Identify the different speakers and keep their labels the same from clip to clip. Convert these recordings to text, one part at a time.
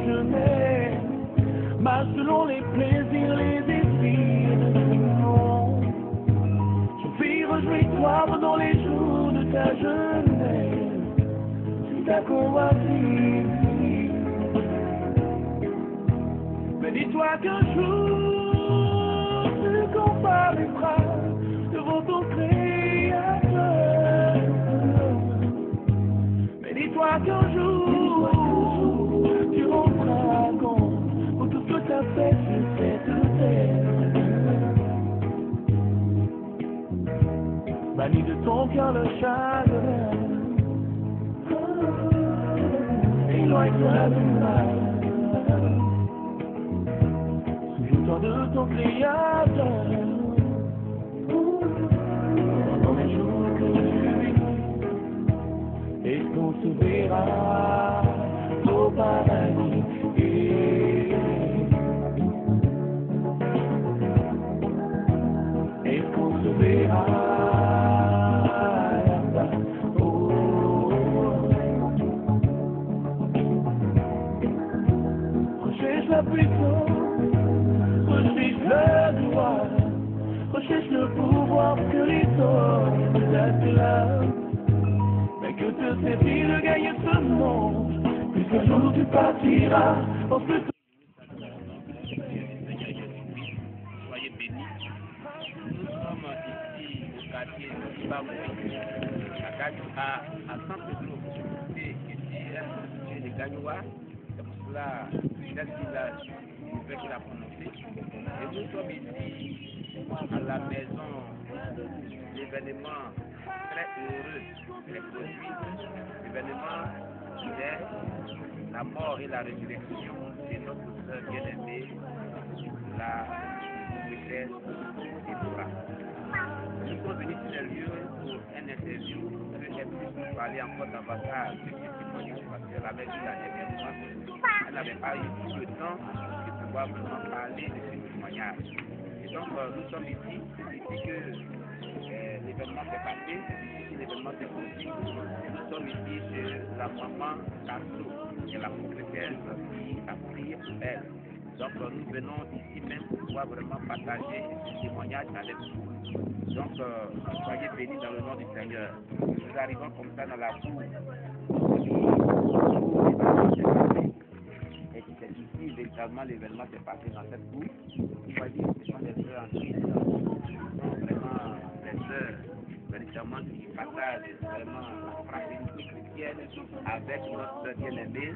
Speaker 1: jeunesse, marche selon les plaisirs, les désirs de ce monde. Soupire, réjouis-toi pendant les jours de ta jeunesse, si ta convoitise. Mais dis-toi qu'un jour, tu comparaîtras devant ton Créateur. Mais dis-toi qu'un jour, tu rendras compte pour tout ce que tu as fait sur cette terre. Bannis de ton cœur le chagrin, éloigne-toi du mal. Souviens-toi de ton Créateur, dans les jours que tu vis, et qu'on se verra au paradis. Et qu'on se verra là-bas. Recherche la puissance, recherche la gloire, recherche le pouvoir que les hommes nous acclament. Mais que te sert-il de gagner ce monde, puisqu'un jour tu partiras, parce que
Speaker 2: Soyez bénis. Nous sommes ici au quartier Bamoué, à Saint-Pedro, et ici les Gagnois. C'est pour cela que cet village, je vais qu'il a prononcé. Et nous sommes ici à la maison où l'événement très heureux est produit. L'événement qui est la mort et la résurrection de notre sœur bien-aimée, la prophétesse Déborah. Nous sommes venus sur le lieu pour un interview que j'ai pu parler encore davantage de ce témoignage parce qu'elle avait dit la dernière fois elle n'avait pas eu tout le temps de pouvoir vraiment parler de ce témoignage. Et donc nous sommes ici que l'événement s'est passé, ici l'événement s'est produit. Nous sommes ici chez la maman Castro, qui est la prophétesse qui a prié pour elle. Donc nous venons ici même pour pouvoir vraiment partager ce témoignage avec vous. Donc soyez bénis dans le nom du Seigneur. Nous arrivons comme ça dans la cour. Et c'est ici véritablement l'événement s'est passé dans cette cour. Vous voyez, ce sont des sœurs en Christ. Ce sont vraiment des sœurs véritablement qui partagent vraiment la fraternité chrétienne avec notre sœur bien-aimée.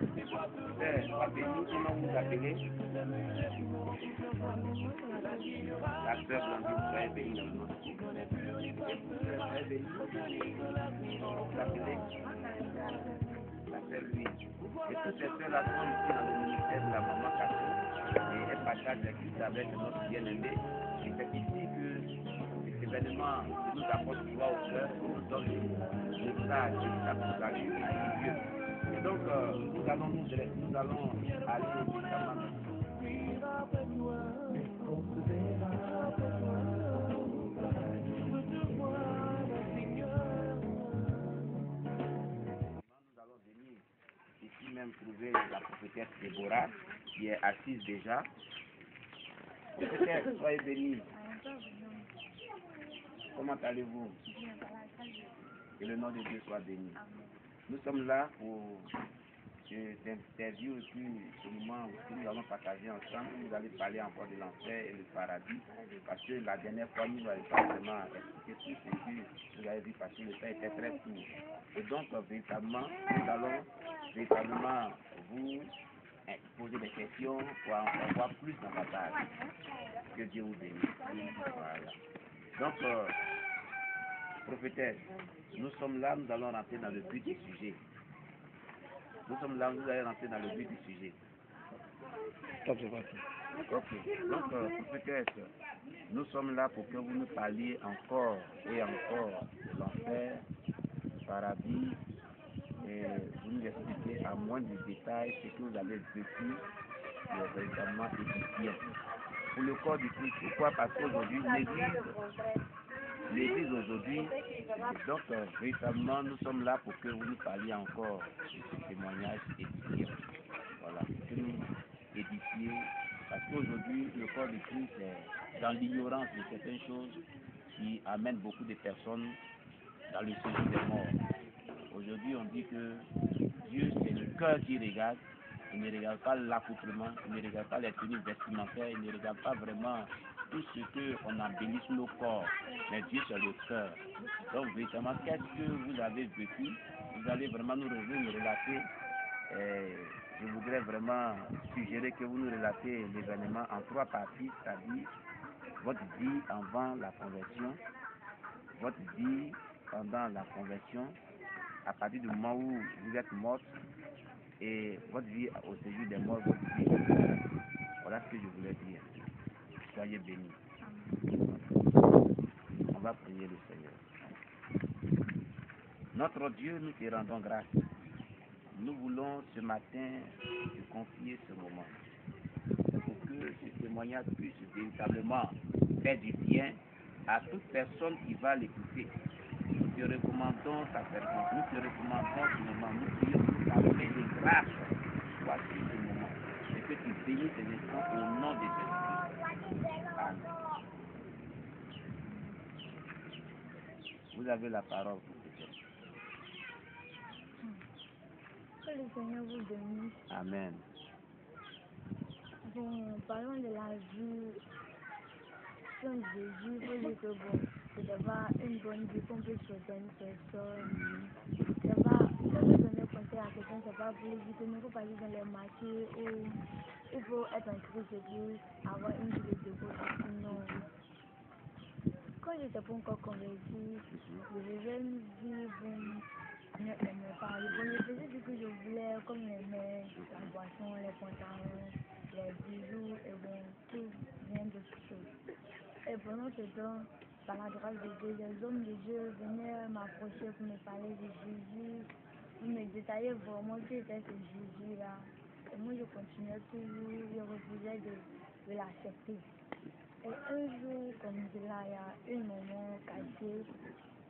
Speaker 2: Sœur, sois bénie, comment vous appelez? La sœur Blandine, soyez bénie dans le nom de Jésus. Soyez bénie. Vous appelez la sœur Louise. Et toutes ces sœurs-là sont ici dans le ministère de la maman Castro et elles partagent les Christ avec notre bien-aimé. Et c'est ici que cet événement nous apporte joie au cœur, nous donne le message de chaque salut du Dieu. Et donc, nous allons aller évidemment. Ici même trouver la prophétesse Déborah qui est assise déjà. Prophétesse, soyez bénie. Comment allez-vous? Que le nom de Dieu soit béni. Nous sommes là pour cette interview et puis ce moment où nous allons partager ensemble. Vous allez parler encore de l'enfer et du paradis parce que la dernière fois nous n'avons pas vraiment expliqué tout ce que vous avez vu parce que le temps était très court. Et donc véritablement nous allons véritablement vous poser des questions pour en savoir plus davantage. Que Dieu vous bénisse. Voilà. Donc prophétesse, nous sommes là, nous allons rentrer dans le but du sujet. Nous sommes là, vous allez rentrer dans le but du sujet. Ok. Donc, prophétesse, nous sommes là pour que vous nous parliez encore et encore de l'enfer, du paradis, et vous nous expliquez à moins de détails ce que vous avez vécu, véritablement édifiant. Pour le corps du Christ, pourquoi? Parce qu'aujourd'hui, l'Église aujourd'hui, donc véritablement nous sommes là pour que vous nous parliez encore de ce témoignage édifiant. Voilà. que nous édifier, parce qu'aujourd'hui, le corps de Christ est dans l'ignorance de certaines choses qui amènent beaucoup de personnes dans le séjour des morts. Aujourd'hui, on dit que Dieu, c'est le cœur qui regarde. Il ne regarde pas l'accoutrement, il ne regarde pas les tenues vestimentaires, il ne regarde pas vraiment tout ce qu'on embellit sur nos corps. Mais Dieu, c'est le cœur. Donc, véritablement, qu'est-ce que vous avez vécu? Vous allez vraiment nous relater. Je voudrais vraiment suggérer que vous nous relatez l'événement en 3 parties, c'est-à-dire votre vie avant la conversion, votre vie pendant la conversion, à partir du moment où vous êtes morte, et votre vie au séjour des morts, votre vie. Voilà ce que je voulais dire. Soyez bénis. On va prier le Seigneur. Notre Dieu, nous te rendons grâce. Nous voulons ce matin te confier ce moment. Pour que ce témoignage puisse véritablement faire du bien à toute personne qui va l'écouter. Nous te recommandons ta personne. Nous te recommandons ce moment. Nous prions pour ta main de grâce soit sur ce moment. Et que tu bénisses tes enfants au nom de Jésus-Christ. Amen. Vous avez la parole pour ce temps.
Speaker 3: Que le Seigneur vous bénisse.
Speaker 2: Amen.
Speaker 3: Bon, parlons de la vie sans Jésus. Il faut dire que bon, c'est pas une bonne vie qu'on peut souhaiter à une personne. C'est pas, si on veut donner conseil à quelqu'un, c'est pas pour lui dire que il ne faut pas aller dans les marchés où il faut être en Christ et puis avoir une vie de dévotion. Non. Quand j'étais pas encore convertie, je vivais une vie bon. Je n'aimais pas. Bon, je faisais ce que je voulais, comme les mets, la boisson, les pantalons, les bijoux, et bon, tout rien de choses. Et pendant ce temps, par la grâce de Dieu, les hommes de Dieu venaient m'approcher pour me parler de Jésus, pour me détailler vraiment qui était ce Jésus-là. Et moi, je continuais toujours, je refusais de l'accepter. Et un jour, comme cela, il y a une maman cachée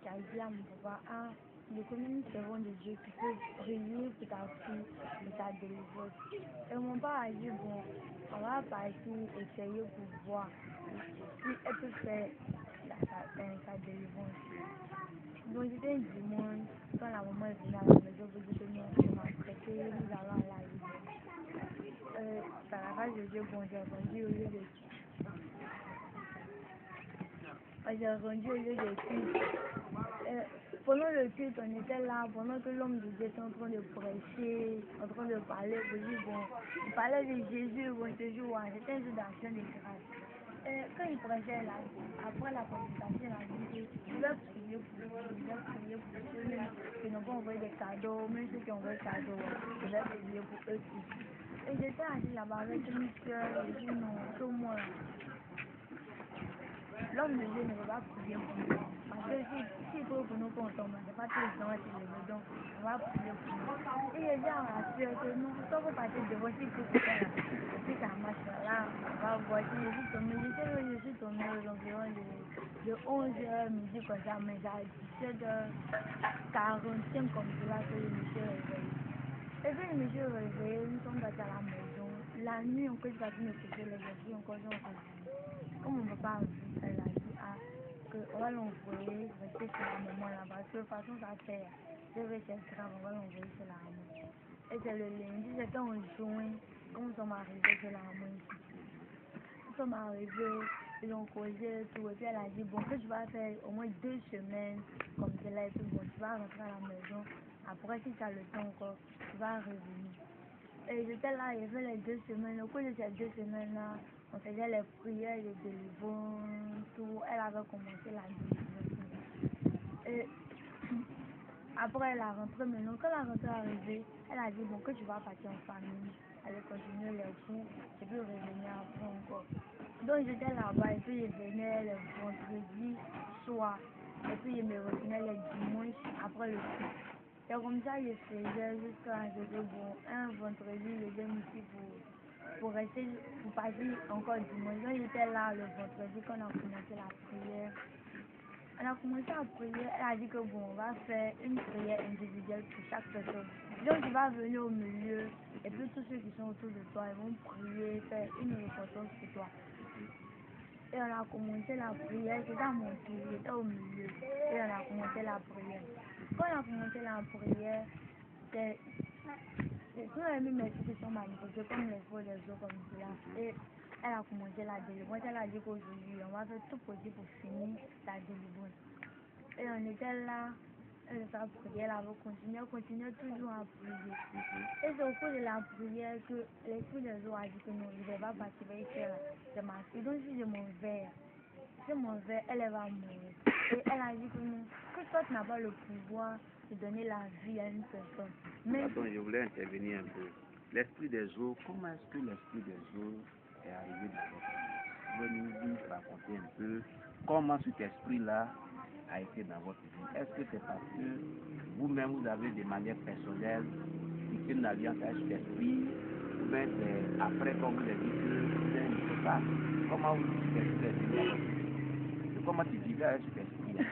Speaker 3: qui a dit à mon papa, ah, les communes seront de Dieu qui peut prier pour ta fille et ta délivrance. Et mon papa a dit, bon, on va partir essayer pour voir si elle peut faire sa délivrance. Donc c'était un dimanche, quand la maman est venue à la maison, vous dites que non, elle m'a prêté, nous allons à la vie. Par la grâce de Dieu, bon, j'ai rendu au lieu de culte. Pendant le culte, on était là, pendant que l'homme de Dieu était en train de prêcher, en train de parler, il parlait de Jésus, bon, ce jour, c'était un jour d'action de grâce. Et quand il prêchait là, après la prédication, il a dit, je vais prier pour ceux qui n'ont pas envoyé des cadeaux, même ceux qui ont envoyé des cadeaux, je vais prier pour eux aussi. Et j'étais assis là-bas avec une soeur, et je dis non, tout moi. L'homme de Dieu ne veut pas prier pour nous. Parce que s'il faut pour nous qu'on tombe, c'est pas tous les gens qui le veulent, donc on va prier pour nous. Et il dit à ma soeur que non, quand vous partez devant, s'il faut pour faire là. Et puis ça marche là, on va voir si je suis tombée aux environs de 11h midi comme ça, mais à 17h45 comme cela que je me suis réveillée. Et puis je me suis réveillée, nous sommes partis à la maison. La nuit, on peut pas me coucher les esprits, encore j'en revenais. Comme mon papa a vu, elle a dit qu'on va l'envoyer rester chez la maman là, parce que de toute façon ça fait, c'est grave, on va l'envoyer chez la maman. Et c'est le lundi, c'était en juin, quand nous sommes arrivés chez la maman ici. Nous sommes arrivés, ils ont causé tout, et puis elle a dit, bon, que tu vas faire au moins 2 semaines, comme cela et tout, bon, tu vas rentrer à la maison, après si tu as le temps encore, tu vas revenir. Et j'étais là, il y avait les 2 semaines, au cours de ces 2 semaines-là, on faisait les prières de délivrance, tout, elle avait commencé la délivrance. Et après elle a rentré maintenant, quand la rentrée est arrivée, elle a dit, bon, que tu vas partir en famille, elle allait continuer les cours, et puis revenir après encore. Donc j'étais là-bas, et puis il venait le vendredi soir, et puis il me revenait les dimanches après le cours. Et comme ça, je faisais jusqu'à ce que, bon, un vendredi, je viens ici pour rester, pour passer encore dimanche. Donc, j'étais là le vendredi quand on a commencé la prière. On a commencé à prier, elle a dit que, bon, on va faire une prière individuelle pour chaque personne. Donc tu vas venir au milieu, et puis tous ceux qui sont autour de toi, ils vont prier, faire une reconnaissance pour toi. Et on a commencé la prière, c'était à mon tour, j'étais au milieu, et on a commencé la prière. Quand on a commencé la prière, tout le monde m'a dit que sont manifestés comme les faux des eaux comme cela. Et elle a commencé la délivrance, elle a dit qu'aujourd'hui, on va faire tout possible pour finir la délivrance. Et on était là, elle a prié, elle avait continué toujours à prier. Et c'est au cours de la prière que l'esprit des eaux a dit que non, je ne vais pas participer ici de ma fille. Donc si je m'en vais, elle va mourir. Et elle a dit que non, que toi tu n'as pas le pouvoir de donner la vie à une personne. Mais
Speaker 2: Pardon, je voulais intervenir un peu. L'esprit des eaux, comment est-ce que l'esprit des eaux est arrivé dans votre vie? Vous pouvez nous raconter un peu comment cet esprit-là a été dans votre vie. Est-ce que c'est parce que vous-même vous avez de manière personnelle tissé une alliance avec cet esprit, ou bien c'est après qu'on vous a dit que c'est une chose pas? Comment vous cet esprit est venu dans votre vie? Et comment tu vivais avec cet esprit-là?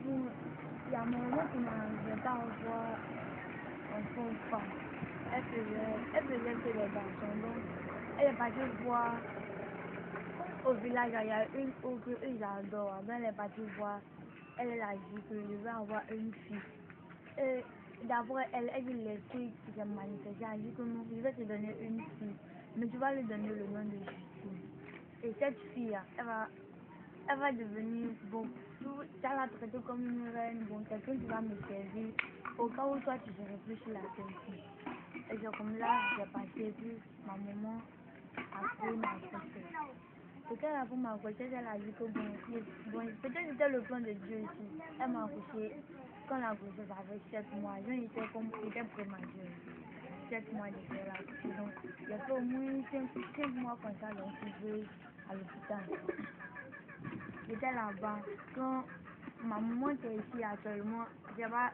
Speaker 3: il y a un moment qui n'arrivait pas à voir un fond femme. Elle faisait que les garçons. Donc, elle est partie voir au village, il y a une eau que eux adorent. Donc, elle est partie voir, elle a dit que je vais avoir une fille. Et d'abord, elle dit l'esprit qui s'est manifesté. Elle a dit que non, je vais te donner une fille, mais tu vas lui donner le nom de Justine. Et cette fille, elle va devenir, bon, tu vas la traiter comme une reine, bon, quelqu'un qui va me servir, au cas où toi tu serais plus sur la tête. Et c'est comme là, j'ai passé, puis ma maman a pris ma grossesse. Et quand elle a pris ma grossesse, elle a dit que bon, peut-être c'était le plan de Dieu ici. Elle m'a accouché, quand la grossesse avait 7 mois, j'étais prématuré. 7 mois de faire la grossesse. Donc, j'ai fait au moins 5 mois comme ça, donc je vais à l'hôpital. J'étais là-bas. Quand ma maman était ici actuellement, j'ai pas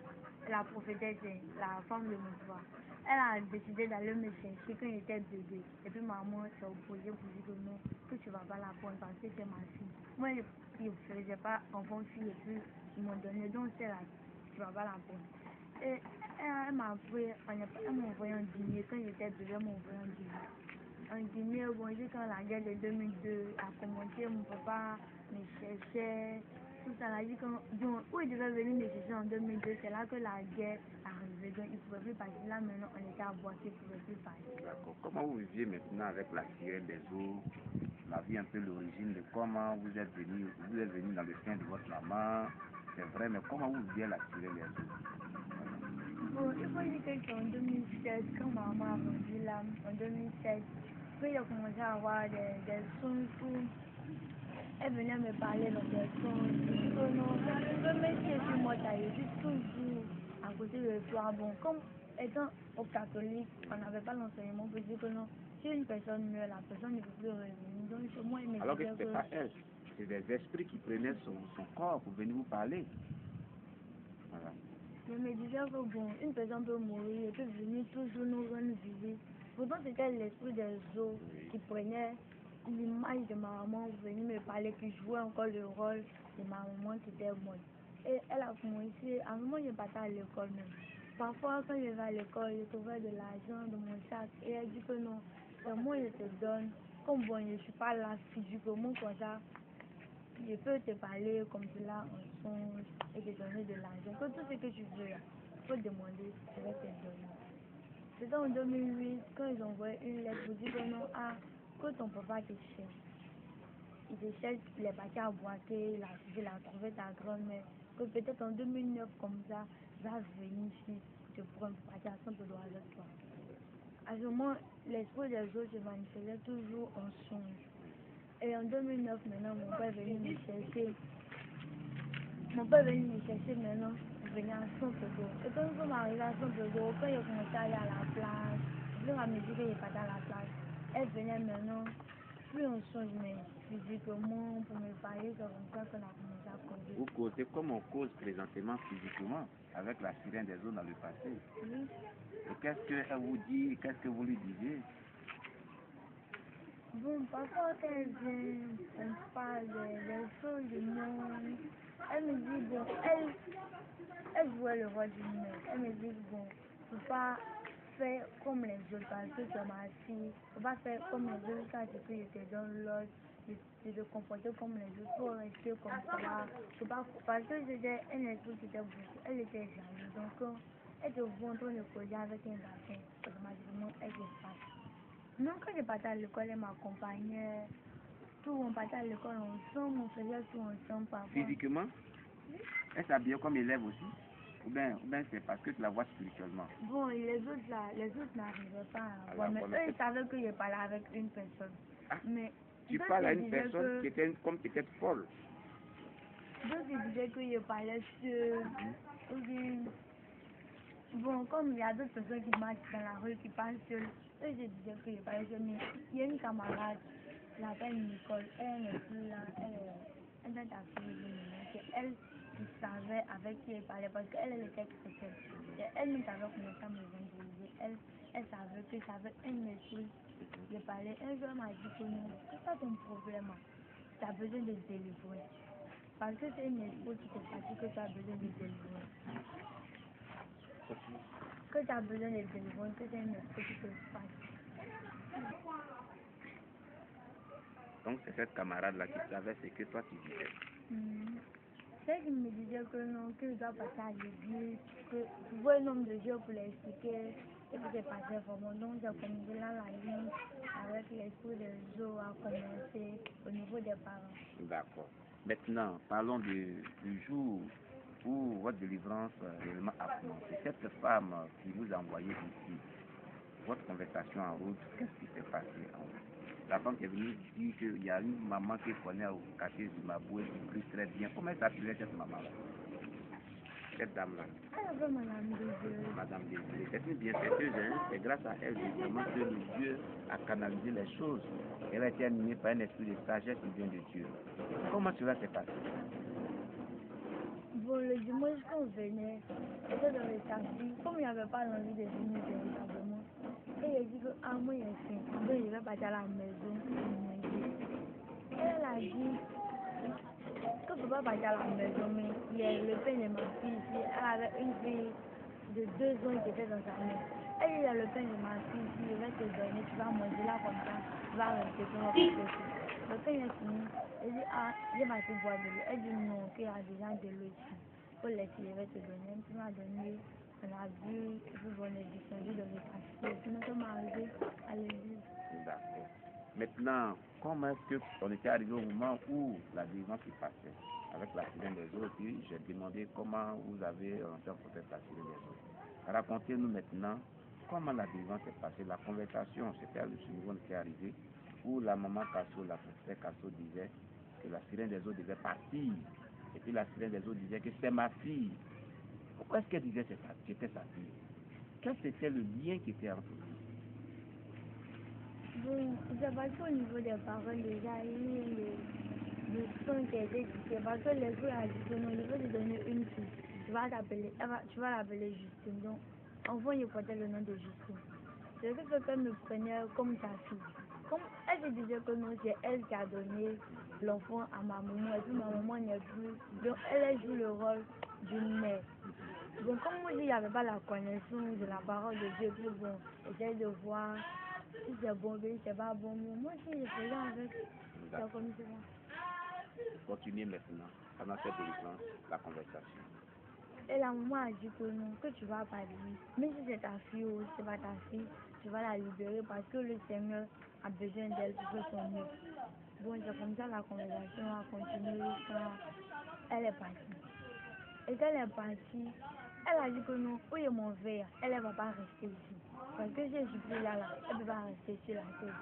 Speaker 3: la prophétesse, la femme de mon frère. Elle a décidé d'aller me chercher quand j'étais bébé. Et puis maman s'est opposée pour dire que non, que tu vas pas la prendre parce que c'est ma fille. Moi, je ne faisais pas enfant fille et puis ils m'ont donné, donc c'est là, tu vas pas la prendre. Et elle m'a envoyé un dîner quand j'étais bébé, elle m'a envoyé un dîner. Un dîner, bon, quand la guerre de 2002 a commencé, mon papa me cherchait, tout ça, là, donc, où il devait venir me chercher en 2002, c'est là que la guerre arrivait, donc il ne pouvait plus partir. Là, maintenant, on était à Boissy, il ne pouvait plus partir.
Speaker 2: D'accord. Comment vous viviez maintenant avec la sirène des eaux? On a vu un peu l'origine de comment vous êtes venu dans le sein de votre maman. C'est vrai, mais comment vous viviez la sirène des eaux?
Speaker 3: Bon, il faut dire que c'est en 2007, quand maman a vendu l'âme, en 2007, quand il a commencé à avoir des sons où elle venait me parler dans des sons, je dis que non, même si je suis morte, je suis toujours à côté de toi. Bon, comme étant au catholique, on n'avait pas l'enseignement pour dire que non, si une personne meurt, la personne ne peut plus revenir. Donc, chez moi, il me
Speaker 2: Alors que ce
Speaker 3: disait
Speaker 2: n'était pas elle, c'est des esprits qui prenaient son corps pour venir vous parler. Voilà.
Speaker 3: je me disais que bon, une personne peut mourir et peut venir toujours nous rendre visite. Pourtant, c'était l'esprit des eaux qui prenait l'image de ma maman, venir me parler, qui jouait encore le rôle de ma maman qui était morte. Et elle a commencé, à un moment, je partais à l'école même. Parfois, quand je vais à l'école, je trouvais de l'argent dans mon sac et elle dit que non, c'est moi je te donne. Comme bon, je ne suis pas là physiquement comme ça, je peux te parler comme cela en songe et te donner de l'argent. Que tout ce que tu veux, il faut demander, je vais te donner. C'était en 2008, quand ils ont envoyé une lettre pour dire que non, que ton papa te cherche. Il te cherche, il est parti à Boaké, il a trouvé ta grand-mère. Que peut-être en 2009, comme ça, il va venir ici te prendre pour partir à Saint-Pédouard avec toi. À ce moment, l'esprit des autres se manifestait toujours en songe. Et en 2009, maintenant, mon père est venu me chercher. Mon père est venu me chercher maintenant pour venir à Saint-Pédouard. Et quand nous sommes arrivés à Saint-Pédouard, quand il a commencé à aller à la plage, je lui ai dit qu'il est parti à la plage. Elle venait maintenant, plus en songe, mais physiquement, pour me parler, c'est comme ça qu'on a commencé à causer.
Speaker 2: Vous causez comme on cause présentement physiquement avec la sirène des eaux dans le passé.
Speaker 3: Oui.
Speaker 2: Et qu'est-ce qu'elle vous dit, qu'est-ce que vous lui disiez?
Speaker 3: Bon, parfois quand elle vient, on parle des choses du monde. Elle me dit, bon, elle jouait le rôle d'une mère. Elle me dit, bon, faut pas faire comme les autres parce que c'est ma fille. Faut pas faire comme les autres quand tu peux te donner l'ordre. De te comporter comme les autres, faut rester comme ça. Faut pas, parce que c'était un esprit qui était beaucoup, elle était jalouse. Donc, quand elle te voit en train de causer avec un garçon, automatiquement, elle te passe. Non, quand je partais à l'école, elle m'accompagnait. Tout, on partait à l'école ensemble, on faisait tout ensemble parfois.
Speaker 2: Physiquement, elle s'habillait comme élève aussi? Ou bien c'est parce que tu la vois spirituellement?
Speaker 3: Bon, les autres là, les autres n'arrivaient pas à voir, mais eux, ils savaient que je parlais avec une personne.
Speaker 2: Ah,
Speaker 3: mais
Speaker 2: tu parles à une personne qui était comme peut-être folle.
Speaker 3: Donc, ils disaient que je parlais sur... Bon, comme il y a d'autres personnes qui marchent dans la rue, qui parlent seules, eux, je disais que je parlais seule, mais il y a une camarade, qui s'appelle Nicole, elle n'est plus là, elle est à fille, elle qui savait avec qui elle parlait, parce qu'elle était chrétienne. Et elle ne savait commencer à m'évangéliser. Elle savait que j'avais un esprit. Je parlais, un jour, elle m'a dit que non, c'est pas ton problème, tu as besoin de délivrer. Parce que c'est une esprit qui te fatigue que tu as besoin de délivrer. Que tu as besoin de délivrer, que c'est une esprit qui te fatigue.
Speaker 2: Donc c'est cette camarade-là qui savait ce que toi tu disais.
Speaker 3: C'est qui me disait que non, que je dois passer à l'église, que je vois un homme de Dieu pour l'expliquer ce qui s'est passé vraiment. Donc j'ai commencé là la ligne avec l'esprit des eaux à commencer au niveau des parents.
Speaker 2: D'accord. Maintenant, parlons du jour où votre délivrance réellement a commencé. Cette femme qui vous a envoyé ici, votre conversation en route, qu'est-ce qui s'est passé en route? La femme qui est venue dire qu'il y a une maman qui connaît au quartier du Maboué qui prie très bien. Comment elle s'appelait cette maman-là? Cette dame-là?
Speaker 3: Elle avait Madame Désirée.
Speaker 2: Madame Désirée. C'est une bienfaiteuse, hein? C'est grâce à elle justement que le Dieu a canalisé les choses. Elle a été animée par un esprit de sagesse qui vient de Dieu. Comment cela s'est passé?
Speaker 3: Bon, le dimanche quand on venait, j'étais dans le taxi, comme il n'y avait pas l'envie de venir véritablement. Et il a dit que, ah, moi, il est faim. Donc, je vais partir à la maison. Elle a dit que je ne peux pas partir à la maison, mais il y a le pain de ma fille ici. Elle avait une fille de 2 ans qui était dans sa main. Elle dit, il y a le pain de ma fille ici, je vais te donner, tu vas manger là comme ça, tu vas rester sur notre côté. Le pain est fini. Elle dit, ah, j'ai ma fille boire de l'eau. Elle dit, non, qu'il y a déjà de l'eau ici. Pour les filles, je vais te donner. Tu m'as donné, on a vu, on est descendu dans le taxi. Puis nous sommes arrivés à l'église.
Speaker 2: D'accord. Maintenant, comment est-ce qu'on était arrivé au moment où la délivrance s'est passée avec la sirène des eaux, puis j'ai demandé comment vous avez rentré en contact avec la sirène des eaux. Racontez-nous maintenant comment la délivrance s'est passée, la conversation, c'était à ce niveau qui est arrivé, où la maman Casso, la professeur Casso disait que la sirène des eaux devait partir, et puis la sirène des eaux disait que c'est ma fille. Pourquoi est-ce qu'elle disait que c'était sa fille? Quel était le lien qui était entre vous?
Speaker 3: Bon, c'est parce qu'au niveau des paroles, déjà, il y a le son qui a été dicté. Parce que les gens a dit que non, je vais te donner une fille. Tu vas l'appeler Justine. Donc, enfant, il portait le nom de Justine. C'est ce que qu'elle me prenait comme sa fille. Comme elle se disait que non, c'est elle qui a donné l'enfant à ma maman. Et puis ma maman n'est plus. Donc, elle joue le rôle d'une mère. Bon, comme moi, il n'y avait pas la connaissance de la parole de Dieu. Puis bon, j'essaie de voir si c'est bon, si c'est pas bon. Mais moi, si je faisais avec, c'est comme ça.
Speaker 2: Continuez maintenant, pendant cette délivrance, la conversation.
Speaker 3: Et la maman a dit que non, que tu vas parler. Même si c'est ta fille ou c'est pas ta fille, tu vas la libérer parce que le Seigneur a besoin d'elle pour faire son mieux. Bon, c'est comme ça la conversation a continué quand elle est partie. Et quand elle est partie, elle a dit que non, où est mon verre? Elle ne va pas rester ici. Parce que j'ai suis là, elle ne peut pas rester sur la tête.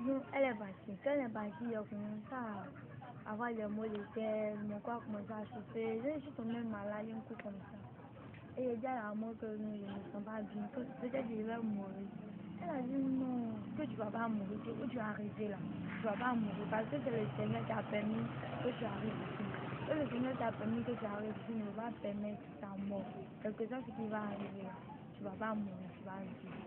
Speaker 3: Donc, elle est partie. Quand elle est partie, elle a commencé à avoir des maux de tête, mon corps a commencé à chauffer. Je suis tombée malade, un coup comme ça. Et elle dit à la mort que non, je ne me sens pas bien, que peut-être je vais mourir. Elle a dit non, que tu ne vas pas mourir, que où tu es arrivé là. Tu ne vas pas mourir parce que c'est le Seigneur qui a permis que tu arrives ici. Et le Seigneur t'a permis que tu arrives ici, ne va pas permettre ta mort. Quelque chose qui va arriver là. Tu ne vas pas mourir, tu vas vivre.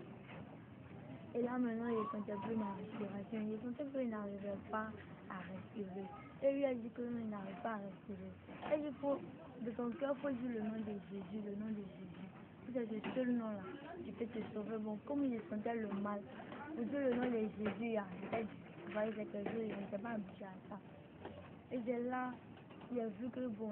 Speaker 3: Et là maintenant, je ne sentais plus ma respiration. Je sentais que je n'arrivais pas à respirer. Et lui a dit que lui n'arrive pas à respirer. Et il faut, de ton cœur, il faut dire le nom de Jésus, le nom de Jésus. C'est ce seul nom-là qui peut te sauver. Bon, comme il sentait le mal, pour dire le nom de Jésus, peut-être, vous voyez, c'est que je n'étais pas habitué à ça. Et c'est là, il a vu que, bon,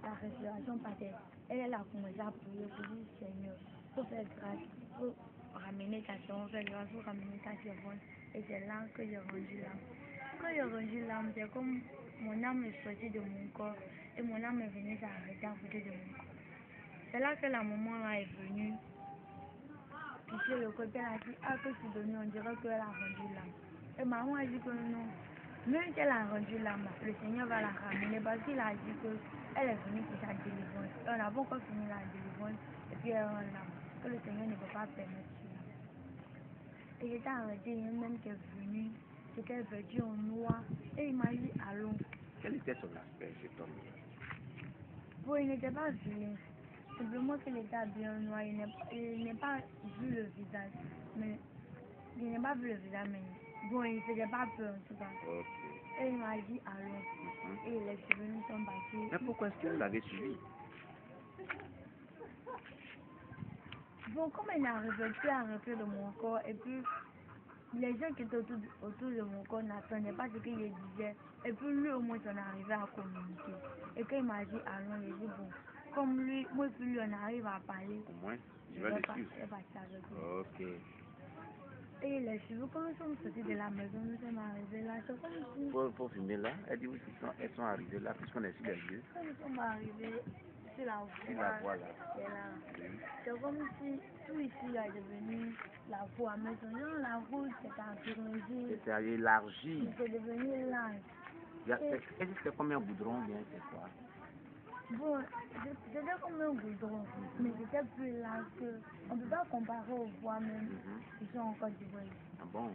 Speaker 3: la respiration passait. Et elle a commencé à prier pour dire, Seigneur, il faut faire grâce, il faut ramener ta soeur, faire grâce, il faut ramener ta servante. Et c'est là que j'ai rendu l'âme. Quand j'ai rendu l'âme, c'est comme mon âme est sortie de mon corps et mon âme est venue s'arrêter à côté de mon corps. C'est là que la maman là est venue toucher le côté, elle a dit, ah, que tu donnes, on dirait qu'elle a rendu l'âme. Et maman a dit que non, même qu'elle a rendu l'âme, le Seigneur va la ramener parce qu'il a dit qu'elle est venue pour sa délivrance. Et on n'a pas encore fini la délivrance et puis elle rend l'âme, que le Seigneur ne peut pas permettre cela. Et j'étais arrêtée, il y a même qui est venu, c'était vêtu en noir, et il m'a dit, allons.
Speaker 2: Quel était son aspect, cet homme?
Speaker 3: Bon, il n'était pas vilain. Simplement qu'il était habillé en noir, il n'est pas vu le visage, mais il n'a pas vu le visage, mais bon, il ne faisait pas peur en tout cas.
Speaker 2: Ok.
Speaker 3: Et il m'a dit allons. Et les cheveux nous sont battus.
Speaker 2: Mais pourquoi est-ce qu'elle l'avait suivi?
Speaker 3: Bon, comme il n'arrivait plus à rentrer dans mon corps, et puis les gens qui étaient autour de mon corps n'attendaient pas ce qu'il disait, et puis lui au moins on arrivait à communiquer. Et quand il m'a dit allons, il a dit bon, comme lui, moi et puis lui on arrive à parler.
Speaker 2: Au moins, je vais le suivre.
Speaker 3: Avec lui.
Speaker 2: Ok.
Speaker 3: Et les cheveux, quand nous sommes sortis de la maison, nous sommes arrivés là, c'est comme si...
Speaker 2: Pour filmer là, elle dit oui, elles sont arrivées là, puisqu'on est sur les lieux.
Speaker 3: Quand nous sommes arrivés sur la voie,
Speaker 2: Là.
Speaker 3: c'est comme si tout ici est devenu la voie. Maintenant, la route s'est agrandie,
Speaker 2: C'est élargi.
Speaker 3: c'est devenu large.
Speaker 2: Est-ce que c'est comme un goudron bien, c'est quoi?
Speaker 3: Bon, c'était comme un goudron, mais c'était plus large que... On ne peut pas comparer aux voies même qui sont en Côte d'Ivoire.
Speaker 2: Ah bon?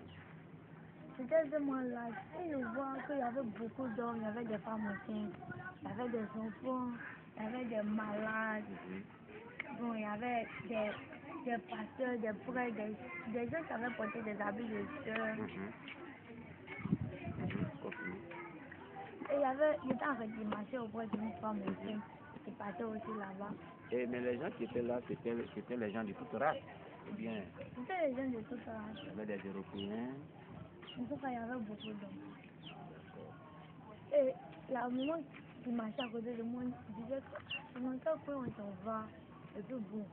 Speaker 3: C'était vraiment large. Et je vois qu'il y avait beaucoup d'hommes, il y avait des femmes enceintes, il y avait des enfants, il y avait des malades. Bon, il y avait des pasteurs, des prêtres, des gens qui avaient porté des habits de sœurs. Et il était en train de marcher auprès d'une femme enceinte qui passait aussi là-bas.
Speaker 2: Mais les gens qui étaient là, c'était les gens de toute race. Ou bien,
Speaker 3: C'était les gens de toute race.
Speaker 2: il y avait des Européens.
Speaker 3: En tout cas, il y avait beaucoup d'hommes. Et la maman qui marchait à côté de moi disait que comment ça peut on s'en va. Et puis bon,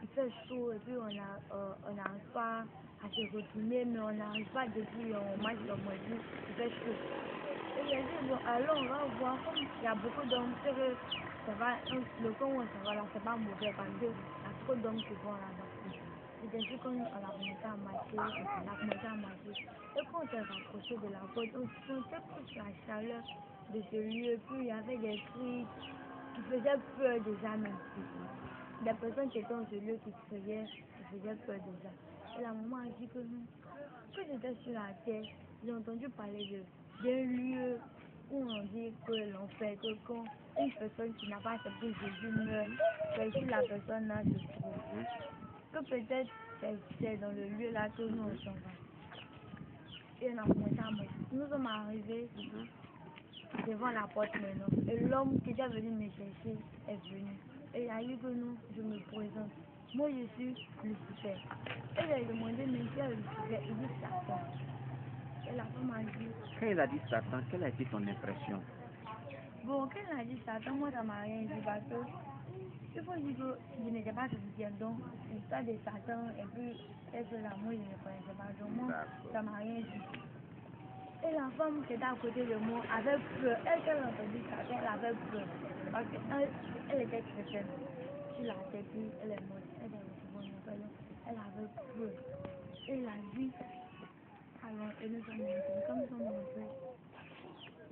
Speaker 3: il fait chaud et puis on n'arrive pas à se retourner, mais on n'arrive pas depuis on marche sur moi, il fait chaud. Et j'ai dit bon, allons, on va voir, comme il y a beaucoup d'hommes, c'est que ça va, le camp où on s'en va là, c'est pas mauvais parce qu'il y a trop d'hommes qui vont là-bas. Et ainsi quand on a commencé à marcher, et quand on s'est rapproché de la côte, on sentait plus la chaleur de ce lieu, puis il y avait des cris qui faisaient peur déjà même. Des personnes qui étaient dans ce lieu qui faisaient peur déjà. Et la maman a dit que non, quand j'étais sur la terre, j'ai entendu parler d'un lieu où on dit que l'enfer, que quand une personne qui n'a pas accepté Jésus meurt, c'est ici la personne là se trouve. Que peut-être c'est dans le lieu là que nous on s'en va. Et on a commencé à marcher. Nous sommes arrivés devant la porte maintenant. Et l'homme qui était venu me chercher est venu. Et il a dit que non, je me présente. Moi je suis Lucifer. Et il a demandé, mais qui est Lucifer? Il dit Satan. Et la femme a dit.
Speaker 2: Quand il a dit Satan, quelle a été ton impression?
Speaker 3: Bon, quand il a dit Satan, moi ça m'a rien dit parce que il faut dire que je n'étais pas chrétienne, donc l'histoire de Satan et puis cette chose-là, moi je ne connaissais pas, donc moi ça m'a rien dit. Et la femme qui était à côté de moi avait peur, elle a entendu Satan, elle avait peur, parce qu'elle était chrétienne, sur la tête, puis elle est morte, elle est retrouvée en enfer, elle avait peur. Et il a dit, alors, et nous sommes montés, comme nous sommes montés,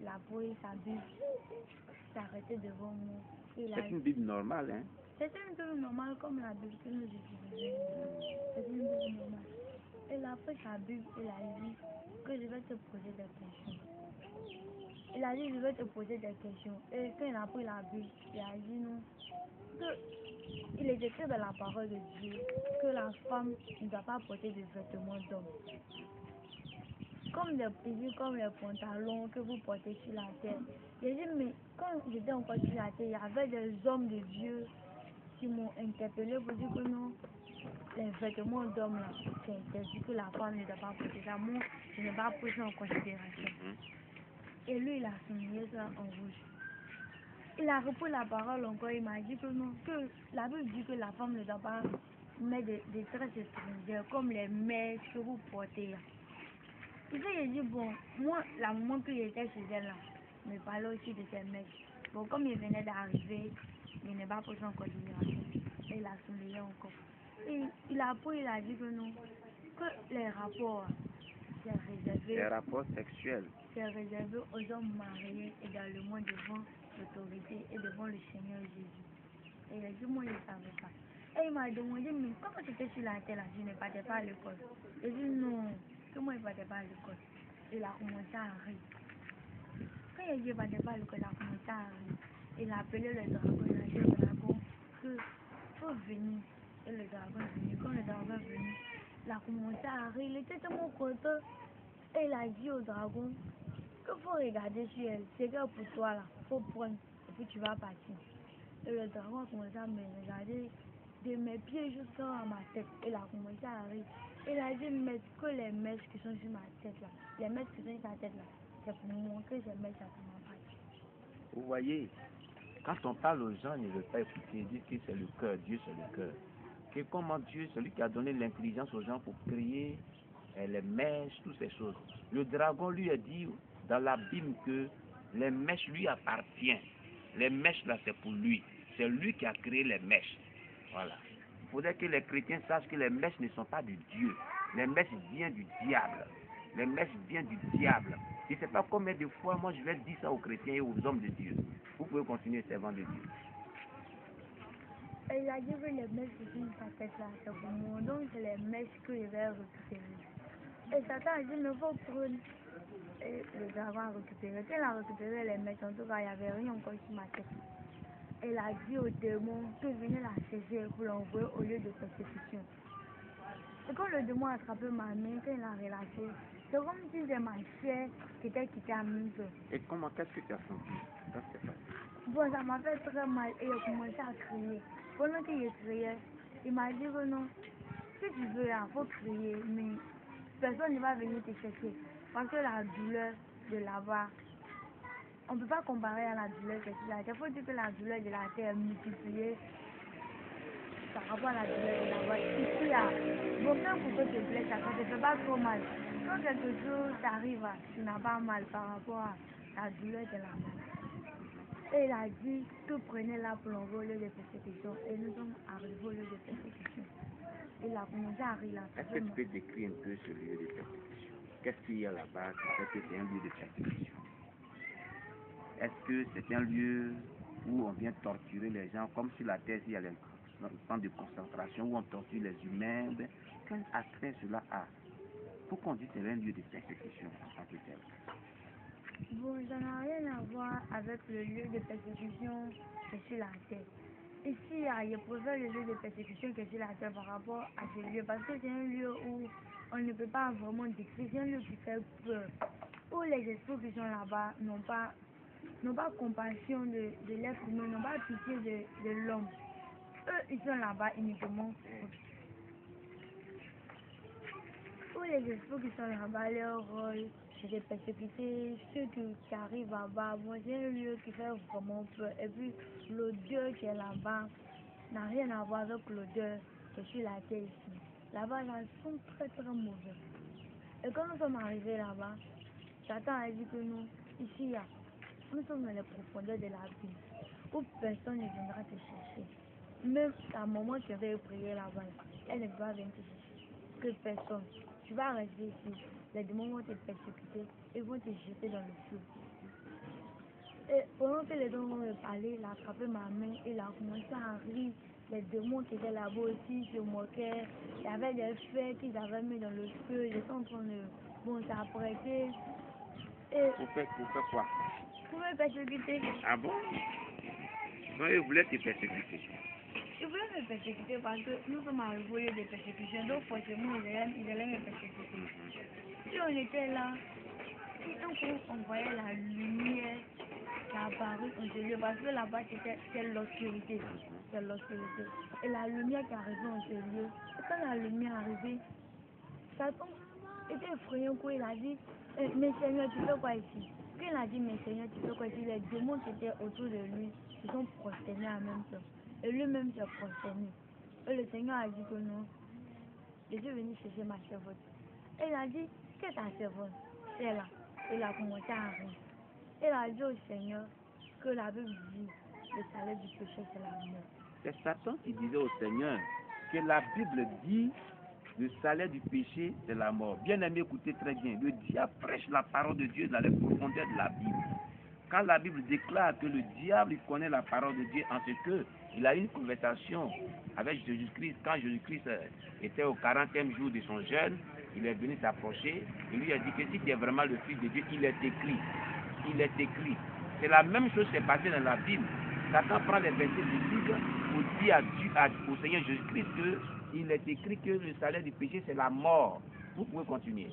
Speaker 3: il a pris sa Bible, s'est arrêté devant moi.
Speaker 2: C'est une Bible normale, hein?
Speaker 3: C'était une Bible normale comme la Bible que nous utilisions. C'était une Bible normale. Il a pris sa Bible, il a dit que je vais te poser des questions. Il a dit je vais te poser des questions. Et quand il a pris la Bible, il a dit non. Il est écrit dans la parole de Dieu que la femme ne doit pas porter de vêtements d'homme. comme les pantalons que vous portez sur la terre. J'ai dit, mais quand j'étais encore sur la terre, il y avait des hommes de Dieu qui m'ont interpellé pour dire que non, les vêtements d'hommes là, c'est interdit, que la femme ne doit pas porter ça. Moi, je n'ai pas pris ça en considération. Et lui, il a souligné ça en rouge. Il a repris la parole encore, il m'a dit que non, que la Bible dit que la femme ne doit pas mettre des tresses étrangères comme les mèches que vous portez là. Et puis j'ai dit, bon, moi, la maman que j'étais chez elle là, me parlait aussi de ces mèches. Bon, comme il venait d'arriver, il n'est pas pris en considération. Et il a souligné encore. Et il a dit que non, que les rapports, c'est réservé.
Speaker 2: Les rapports sexuels.
Speaker 3: C'est réservé aux hommes mariés également devant l'autorité et devant le Seigneur Jésus. Et il a dit, moi, je ne savais pas. Et il m'a demandé, mais comment j'étais sur la terre là, je ne partais pas à l'école. J'ai dit, non, que moi, je ne partais pas à l'école. Il a commencé à rire. Quand il a dit, je ne partais pas à l'école, il a commencé à rire. Il a appelé le dragon, il a dit au dragon qu'il faut venir. Et le dragon est venu. Quand le dragon est venu, il a commencé à rire. Il était tellement content. Et il a dit au dragon qu'il faut regarder sur elle. C'est que pour toi là, il faut prendre et puis tu vas partir. Et le dragon a commencé à me regarder de mes pieds jusqu'à ma tête. Il a commencé à rire. Il a dit, mais que les mèches qui sont sur ma tête là, les mèches qui sont sur ma tête là, c'est pour me montrer ces mèches à ma partie.
Speaker 2: Vous voyez, quand on parle aux gens, ils ne veulent pas écouter, ils disent que c'est le cœur, Dieu c'est le cœur. Que comment Dieu, celui qui a donné l'intelligence aux gens pour créer les mèches, toutes ces choses. Le dragon lui a dit dans la Bible que les mèches lui appartiennent. Les mèches là c'est pour lui. C'est lui qui a créé les mèches. Voilà. Il faudrait que les chrétiens sachent que les mèches ne sont pas de Dieu. Les mèches viennent du diable. Les mèches viennent du diable. Je ne sais pas combien de fois moi je vais dire ça aux chrétiens et aux hommes de Dieu. Vous pouvez continuer servant de Dieu.
Speaker 3: Et il a dit que les mèches qui sont sur sa tête là, c'est pour moi. Donc c'est les mèches que je vais récupérer. Et Satan a dit, mais il faut prendre. Et le dragon a récupéré. Quand il a récupéré les mèches, en tout cas, il n'y avait rien encore sur ma tête. Et il a dit au démon que venait la saisir pour l'envoyer au lieu de persécution. Et quand le démon a attrapé ma main, quand il a relâché, c'est comme si c'était ma chair qui était quittée à même temps.
Speaker 2: Et comment, qu'est-ce que tu as senti? Qu'est-ce que c'est passé?
Speaker 3: Bon, ça m'a fait très mal et il a commencé à crier. Pendant qu'il criait, il m'a dit que non, si tu veux, il faut crier, mais personne ne va venir te chercher. Parce que la douleur de là-bas, on ne peut pas comparer à la douleur que c'est là. Il faut dire que la douleur de la terre est multipliée par rapport à la douleur de là-bas. Ici, bon, quand pour que te blesse, ça ne te fait pas trop mal. Quand quelque chose t'arrive, tu n'as pas mal par rapport à la douleur de là-bas. Et il a dit que prenez là pour l'envoyer de persécution. Et nous sommes arrivés au lieu de persécution. Il a commencé à rire là.
Speaker 2: Est-ce que tu peux décrire un peu ce lieu de persécution? Qu'est-ce qu'il y a là-bas qui fait que c'est un lieu de persécution? Est-ce que c'est un lieu où on vient torturer les gens, comme sur la terre, il y a les camps de concentration, où on torture les humains? Quel attrait cela a? Pourquoi on dit que c'est un lieu de persécution en tant que tel?
Speaker 3: Bon, ça n'a rien à voir avec le lieu de persécution que sur la terre. Ici, je préfère le lieu de persécution que sur la terre par rapport à ce lieu, parce que c'est un lieu où on ne peut pas vraiment décrire, c'est un lieu qui fait peur, où les esprits qui sont là-bas n'ont pas compassion de l'être humain, n'ont pas pitié de l'homme. Eux, ils sont là-bas uniquement. Où les esprits qui sont là-bas, leur rôle, c'est de persécuter ceux qui arrivent là-bas. Bon, c'est un lieu qui fait vraiment peur. Et puis, l'odeur qui est là-bas n'a rien à voir avec l'odeur que sur la terre ici. Là-bas, ça sent très très mauvais. Et quand nous sommes arrivés là-bas, Satan a dit que nous, ici, nous sommes dans les profondeurs de la ville, où personne ne viendra te chercher. Même ta maman qui avait prié là-bas, elle ne va venir te chercher. Que personne. Tu vas rester ici. Les démons vont te persécuter et vont te jeter dans le feu. Et pendant que les démons vont me parler, il a attrapé ma main et il a commencé à rire. Les démons qui étaient là-bas aussi se moquaient. Il y avait des fers qu'ils avaient mis dans le feu. Ils étaient en train de s'apprêter. Et
Speaker 2: Pour faire quoi?
Speaker 3: pour me persécuter.
Speaker 2: Ah bon? Non, ils voulaient te persécuter.
Speaker 3: Ils voulaient me persécuter parce que nous sommes arrivés au lieu de persécution. Donc forcément, ils allaient me persécuter. puis on était là. Tout d'un coup, on voyait la lumière qui apparut dans ce lieu. Parce que là-bas, c'était l'obscurité. C'est l'obscurité. Et la lumière qui arrivait dans ce lieu. Et quand la lumière arrivait, Satan était effrayé. Il a dit, mais Seigneur, tu fais quoi ici? Quand il a dit, mais Seigneur, tu fais quoi ici? Les démons qui étaient autour de lui se sont prosternés en même temps. Et lui-même s'est prosterné. Et le Seigneur a dit que non, je suis venu chercher ma servante. Et il a dit, qu'est-ce que ta servante? C'est là. Il a commencé à rire. Il a dit au Seigneur que la Bible dit, le salaire du péché, c'est la mort.
Speaker 4: C'est Satan qui disait au Seigneur que la Bible dit le salaire du péché, c'est la mort. Bien aimé, écoutez très bien. Le diable prêche la parole de Dieu dans les profondeurs de la Bible. Quand la Bible déclare que le diable il connaît la parole de Dieu en ce que il a eu une conversation avec Jésus-Christ, quand Jésus-Christ était au 40e jour de son jeûne, il est venu s'approcher, il lui a dit que si tu es vraiment le Fils de Dieu, il est écrit. Il est écrit. C'est la même chose qui s'est passée dans la Bible. Satan prend les versets du Bible pour dire au Seigneur Jésus-Christ qu'il est écrit que le salaire du péché, c'est la mort. Vous pouvez continuer.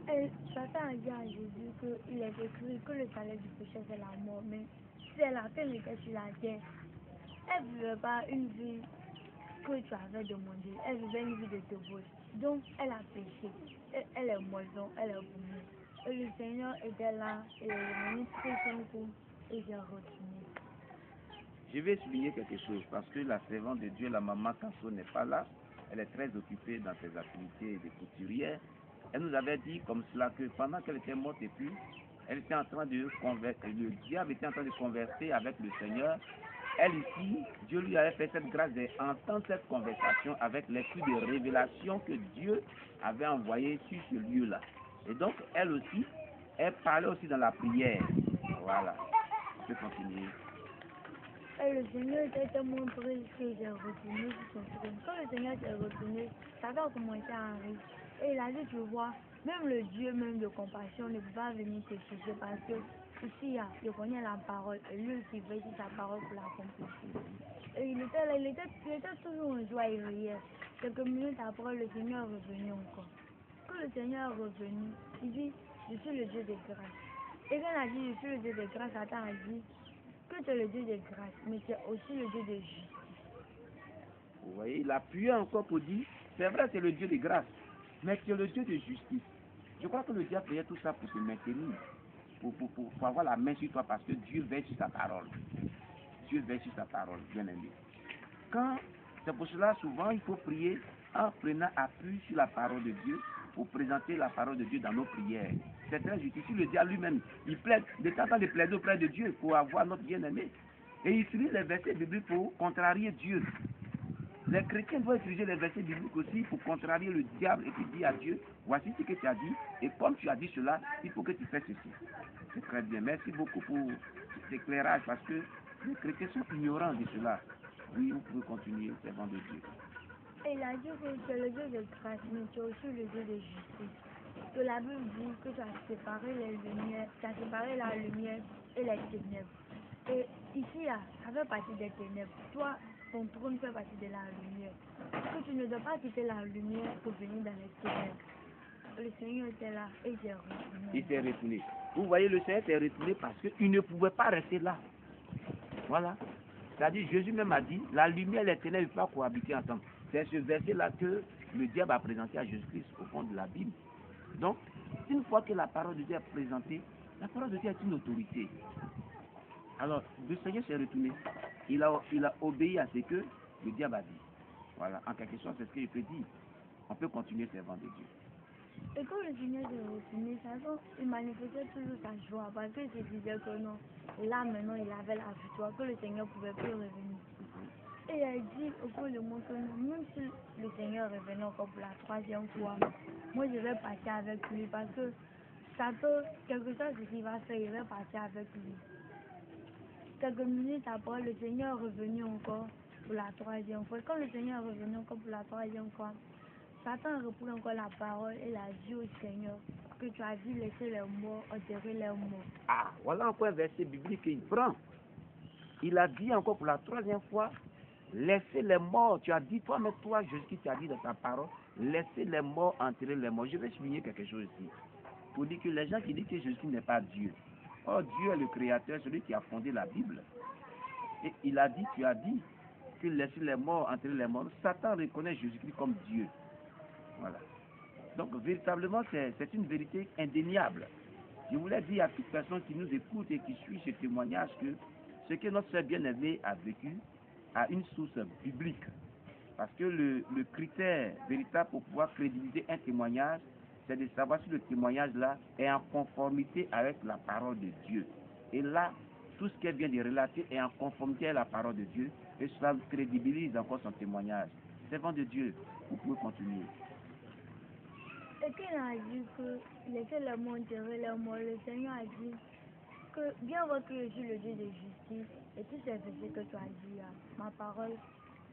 Speaker 3: Et Satan a dit à Jésus qu'il est écrit que le salaire du péché, c'est la mort. Mais c'est la femme qui était sur la terre. Elle ne vivait pas une vie que tu avais demandé. Elle vivait une vie de débauche. Donc, elle a péché. Elle est morte, elle est vomie. Et le Seigneur était là, et il est venu très son coup, et il est retourné.
Speaker 4: Je vais souligner quelque chose, parce que la servante de Dieu, la maman Kanso, n'est pas là. Elle est très occupée dans ses activités de couturière. Elle nous avait dit comme cela que pendant qu'elle était morte et puis, elle était en train de converser, le diable était en train de converser avec le Seigneur. Elle ici, Dieu lui avait fait cette grâce d'entendre cette conversation avec l'esprit de révélation que Dieu avait envoyé sur ce lieu-là. Et donc, elle aussi, elle parlait aussi dans la prière. Voilà. Je peux continuer.
Speaker 3: Et le Seigneur était tellement triste qu'il est retourné sur son trône. Quand le Seigneur s'est retourné, Satan a commencé à rire. Et il a dit, tu vois, même le Dieu même de compassion ne peut pas venir te chercher parce que ici, il connaît la parole et lui qui veut dire sa parole pour l'accomplir. Et il était là, il était toujours en joie et riait. Quelques minutes après, le Seigneur est revenu encore. Quand le Seigneur est revenu, il dit, je suis le Dieu de grâce. Et quand il a dit, je suis le Dieu de grâce, Satan a dit, que tu es le Dieu de grâce, mais tu es aussi le Dieu de justice.
Speaker 4: Vous voyez, il a appuyé encore pour dire, c'est vrai, c'est le Dieu de grâce, mais tu es le Dieu de justice. Je crois que le diable faisait tout ça pour te maintenir, pour avoir la main sur toi, parce que Dieu veille sur sa parole. Dieu veille sur sa parole, bien aimé. C'est pour cela, souvent, il faut prier en prenant appui sur la parole de Dieu, pour présenter la parole de Dieu dans nos prières. C'est très utile. Si le diable lui-même, il plaide, il est en train de plaider auprès de Dieu pour avoir notre bien-aimé. Et il utilise les versets bibliques pour contrarier Dieu. Les chrétiens doivent utiliser les versets bibliques aussi pour contrarier le diable et puis dire à Dieu, voici ce que tu as dit, et comme tu as dit cela, il faut que tu fasses ceci. C'est très bien. Merci beaucoup pour cet éclairage parce que les chrétiens sont ignorants de cela. Oui, vous pouvez continuer, servant de Dieu.
Speaker 3: Et il a dit que tu es le Dieu de grâce, mais tu es aussi le Dieu de justice. Que la Bible dit que tu as séparé les lumières, tu as séparé la lumière et les ténèbres. Et ici, ça fait partie des ténèbres. Toi, ton trône fait partie de la lumière. Que tu ne dois pas quitter la lumière pour venir dans les ténèbres. Le Seigneur était là et il s'est retourné.
Speaker 4: Il s'est retourné. Vous voyez, le Seigneur s'est retourné parce qu'il ne pouvait pas rester là. Voilà. C'est-à-dire, Jésus même a dit, la lumière et les ténèbres ne peuvent pas cohabiter ensemble. C'est ce verset-là que le diable a présenté à Jésus-Christ au fond de la Bible. Donc, une fois que la parole de Dieu est présentée, la parole de Dieu est une autorité. Alors, le Seigneur s'est retourné. Il a obéi à ce que le diable a dit. Voilà, en quelque sorte, c'est ce que je peux dire. On peut continuer servant de Dieu.
Speaker 3: Et quand le Seigneur s'est retourné, il manifestait toujours sa joie parce qu'il se disait que non, là maintenant il avait la victoire, que le Seigneur ne pouvait plus revenir. Et il a dit au cours du monde que non, même si le Seigneur revenait encore pour la 3e fois, moi je vais passer avec lui parce que Satan, quelque chose ce qu'il va faire, il va passer avec lui. Quelques minutes après, le Seigneur est revenu encore pour la 3e fois. Quand le Seigneur est revenu encore pour la 3e fois, Satan a repris encore la parole et a dit au Seigneur que tu as dit laisser les morts, enterrer les morts.
Speaker 4: Ah, voilà encore un verset biblique qu'il prend. Il a dit encore pour la 3e fois, Laissez les morts. Tu as dit, toi-même, toi, Jésus, tu as dit dans ta parole, laissez les morts enterrer les morts. Je vais souligner quelque chose ici. Pour dire que les gens qui disent que Jésus n'est pas Dieu. Oh, Dieu est le créateur, celui qui a fondé la Bible. Et il a dit, tu as dit, que laisser les morts enterrer les morts. Satan reconnaît Jésus-Christ comme Dieu. Voilà. Donc, véritablement, c'est une vérité indéniable. Je voulais dire à toute personne qui nous écoute et qui suit ce témoignage que ce que notre frère bien-aimé a vécu a une source biblique. Parce que le critère véritable pour pouvoir crédibiliser un témoignage, c'est de savoir si le témoignage-là est en conformité avec la parole de Dieu. Et là, tout ce qu'elle vient de relater est en conformité avec la parole de Dieu et cela crédibilise encore son témoignage. Servant de Dieu, vous pouvez continuer.
Speaker 3: Et qu'il a dit que laissez le monde enterrer les morts, le Seigneur a dit que bien voir que je suis le Dieu de justice et tout ces versets que tu as dit là, ma parole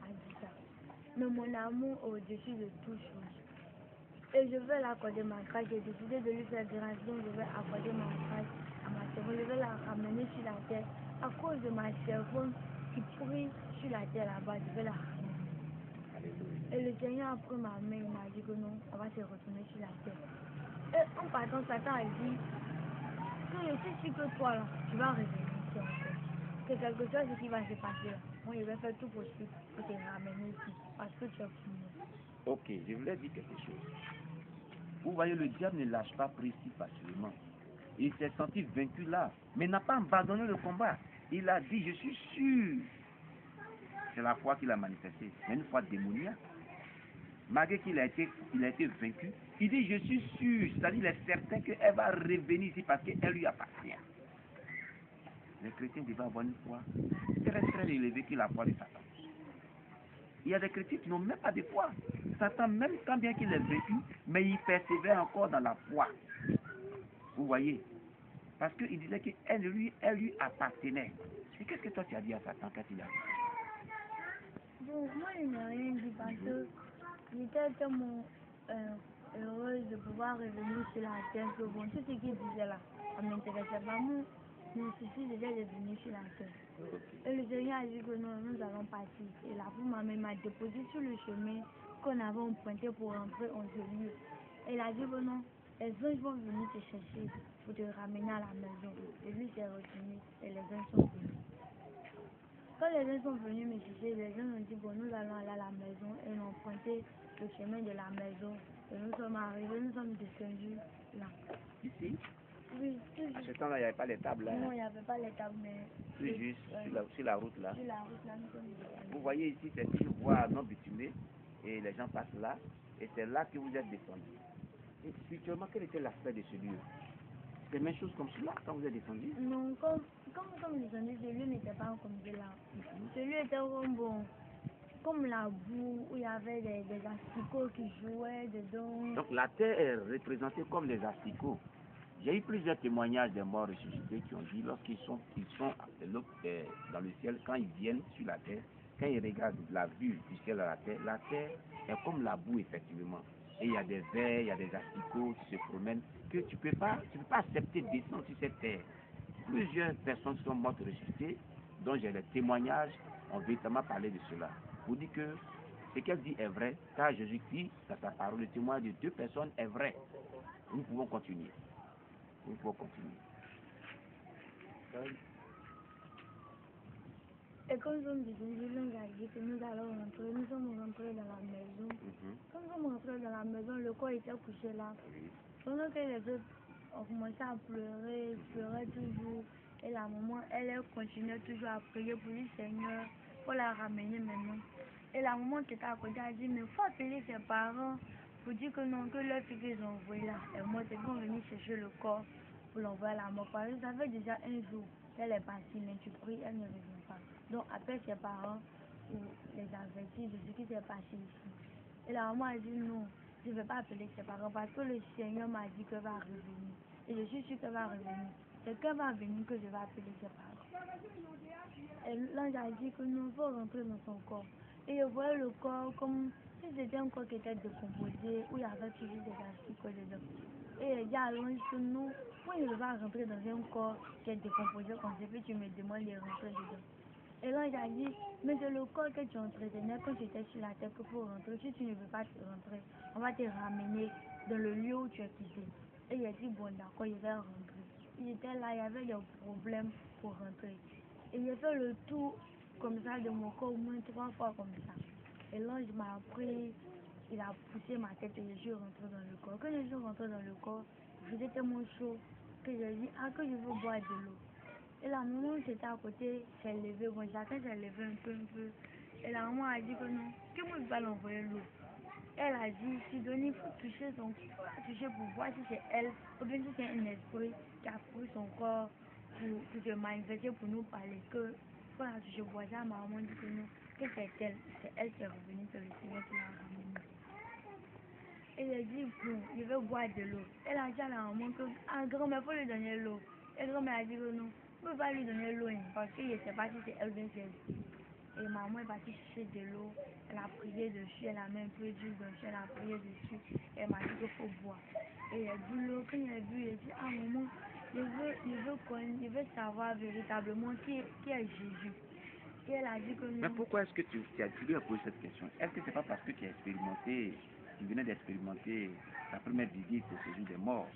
Speaker 3: a dit ça. Mais mon amour au-dessus de toute chose. Et je vais l'accorder ma grâce, j'ai décidé de lui faire grâce, donc je vais accorder ma grâce à ma servante, je vais la ramener sur la terre à cause de ma servante qui prie sur la terre là-bas, je vais la ramener. Et le Seigneur a pris ma main, il m'a dit que non, on va se retourner sur la terre. Et en partant, Satan a dit que je suis sûr que toi là, tu vas revenir ici encore. Que quelque chose qui va se passer là. Moi, je vais faire tout possible pour te ramener ici, parce que tu es pour moi.
Speaker 4: Ok, je voulais dire quelque chose. Vous voyez, le diable ne lâche pas prise si facilement. Il s'est senti vaincu là, mais n'a pas abandonné le combat. Il a dit, je suis sûr. C'est la foi qu'il a manifestée. C'est une foi démoniaque. Malgré qu'il a été vaincu, il dit, je suis sûr, c'est-à-dire il est certain qu'elle va revenir ici parce qu'elle lui appartient. Les chrétiens devaient avoir une foi très très élevée que la foi de Satan. Il y a des chrétiens qui n'ont même pas de foi. Satan, même quand bien qu'il est vaincu, mais il persévère encore dans la foi. Vous voyez? Parce qu'il disait qu'elle lui appartenait. Et qu'est-ce que toi tu as dit à Satan quand il a dit?
Speaker 3: Bon, moi je n'ai rien dit parce que j'étais tellement heureuse de pouvoir revenir sur la terre que bon, tout ce qu'il disait là, ça m'intéressait pas. Mon souci c'était de venir sur la terre. Et le Seigneur a dit que non, nous allons partir. Et la femme m'a déposé sur le chemin qu'on avait emprunté pour rentrer en ce lieu. Et il a dit que non, les anges vont venir te chercher pour te ramener à la maison. Et lui s'est retenu et les anges sont venus. Quand les gens sont venus me chercher, les gens ont dit bon, nous allons aller à la maison et ils ont emprunté le chemin de la maison. Et nous sommes arrivés, nous sommes descendus là.
Speaker 4: Ici?
Speaker 3: Oui,
Speaker 4: À ce temps-là, il n'y avait pas les tables là.
Speaker 3: non, il n'y avait pas les tables, mais
Speaker 4: C'est juste sur la route là.
Speaker 3: sur la route là, nous sommes descendus.
Speaker 4: Vous voyez ici, c'est une voie non bitumée et les gens passent là et c'est là que vous êtes descendus. Et spirituellement, quel était l'aspect de ce lieu? C'est la même chose comme cela quand vous êtes descendu?
Speaker 3: Non, quand nous sommes descendus, ce lieu n'était pas comme là. Ce lieu était comme la boue où il y avait des asticots qui jouaient dedans.
Speaker 4: Donc la terre est représentée comme des asticots. J'ai eu plusieurs témoignages des morts ressuscités qui ont dit lorsqu'ils sont dans le ciel, quand ils viennent sur la terre, quand ils regardent la vue du ciel à la terre est comme la boue effectivement. Et il y a des vers, il y a des asticots qui se promènent que tu peux pas accepter de descendre sur cette terre. Plusieurs personnes sont mortes ressuscitées, dont j'ai les témoignages, ont véritablement parlé de cela. Vous dites que ce qu'elle dit est vrai, car Jésus dit dans sa parole, le témoignage de 2 personnes est vrai. Nous pouvons continuer. Nous pouvons continuer.
Speaker 3: Et quand nous sommes descendus, l'ange a dit que nous allons rentrer. Nous sommes rentrés dans la maison. Quand nous sommes rentrés dans la maison, le corps était couché là. Pendant que les autres ont commencé à pleurer, pleuraient toujours. Et la maman, elle continuait toujours à prier pour le Seigneur, pour la ramener maintenant. Et la maman qui était à côté a dit, mais il faut appeler ses parents pour dire que non, que leur fille qu'ils ont envoyée là est morte. Ils vont venir chercher le corps pour l'envoyer à la mort. Parce que ça fait déjà un jour qu'elle est partie, mais tu pries, elle ne revient pas. Donc appelle ses parents pour les avertir de ce qui s'est passé ici. Et la maman a dit non, je ne vais pas appeler ses parents parce que le Seigneur m'a dit qu'elle va revenir. Et je suis sûre qu'elle va revenir. C'est qu'elle va venir que je vais appeler ses parents. Et l'ange a dit que nous faut rentrer dans son corps. Et je voyais le corps comme si c'était un corps qui était décomposé, où il y avait toujours des asticots dedans. Et il dit à l'ange que non, moi je ne vais pas rentrer dans un corps qui est décomposé comme ça, puis tu me demandes de rentrer dedans. Et l'ange a dit, mais c'est le corps que tu entretenais quand tu étais sur la terre que pour rentrer. Si tu ne veux pas te rentrer, on va te ramener dans le lieu où tu es quitté. Et il a dit, bon d'accord, je vais rentrer. Il était là, il y avait des problèmes pour rentrer. Et j'ai fait le tour comme ça de mon corps au moins 3 fois comme ça. Et l'ange m'a pris, il a poussé ma tête et je suis rentrée dans le corps. Quand je suis rentrée dans le corps, il faisait tellement chaud que j'ai dit, ah, que je veux boire de l'eau. Et la maman qui était à côté s'est levée, bon, chacun s'est levé un peu. Et la maman a dit que non, que moi je vais l'envoyer l'eau. Elle a dit, Sidonie, il faut toucher pour voir si c'est elle, ou bien si c'est un esprit qui a pris son corps pour se manifester, pour nous parler. Que quand elle a touché pour ça, ma maman dit que non, que c'est elle qui est revenue, c'est le Seigneur qui l'a ramenée. Et elle a dit, bon, je veux boire de l'eau. Elle a dit à la maman que, ah, grand-mère, il faut lui donner l'eau. Et grand-mère a dit que non, on ne peut pas lui donner l'eau, parce que je ne sais pas si c'est elle ou bien c'est elle. Et maman est partie chercher de l'eau, elle a prié dessus, elle a mis un peu d'huile dessus, elle a prié dessus, et elle m'a dit qu'il faut boire. Et elle a bu l'eau, quand elle a bu, elle a dit, ah maman, je veux savoir véritablement qui est Jésus. Et elle a dit que non.
Speaker 4: Mais pourquoi est-ce que tu lui as posé cette question? Est-ce que c'est pas parce que tu as expérimenté, tu venais d'expérimenter ta première visite au séjour des morts?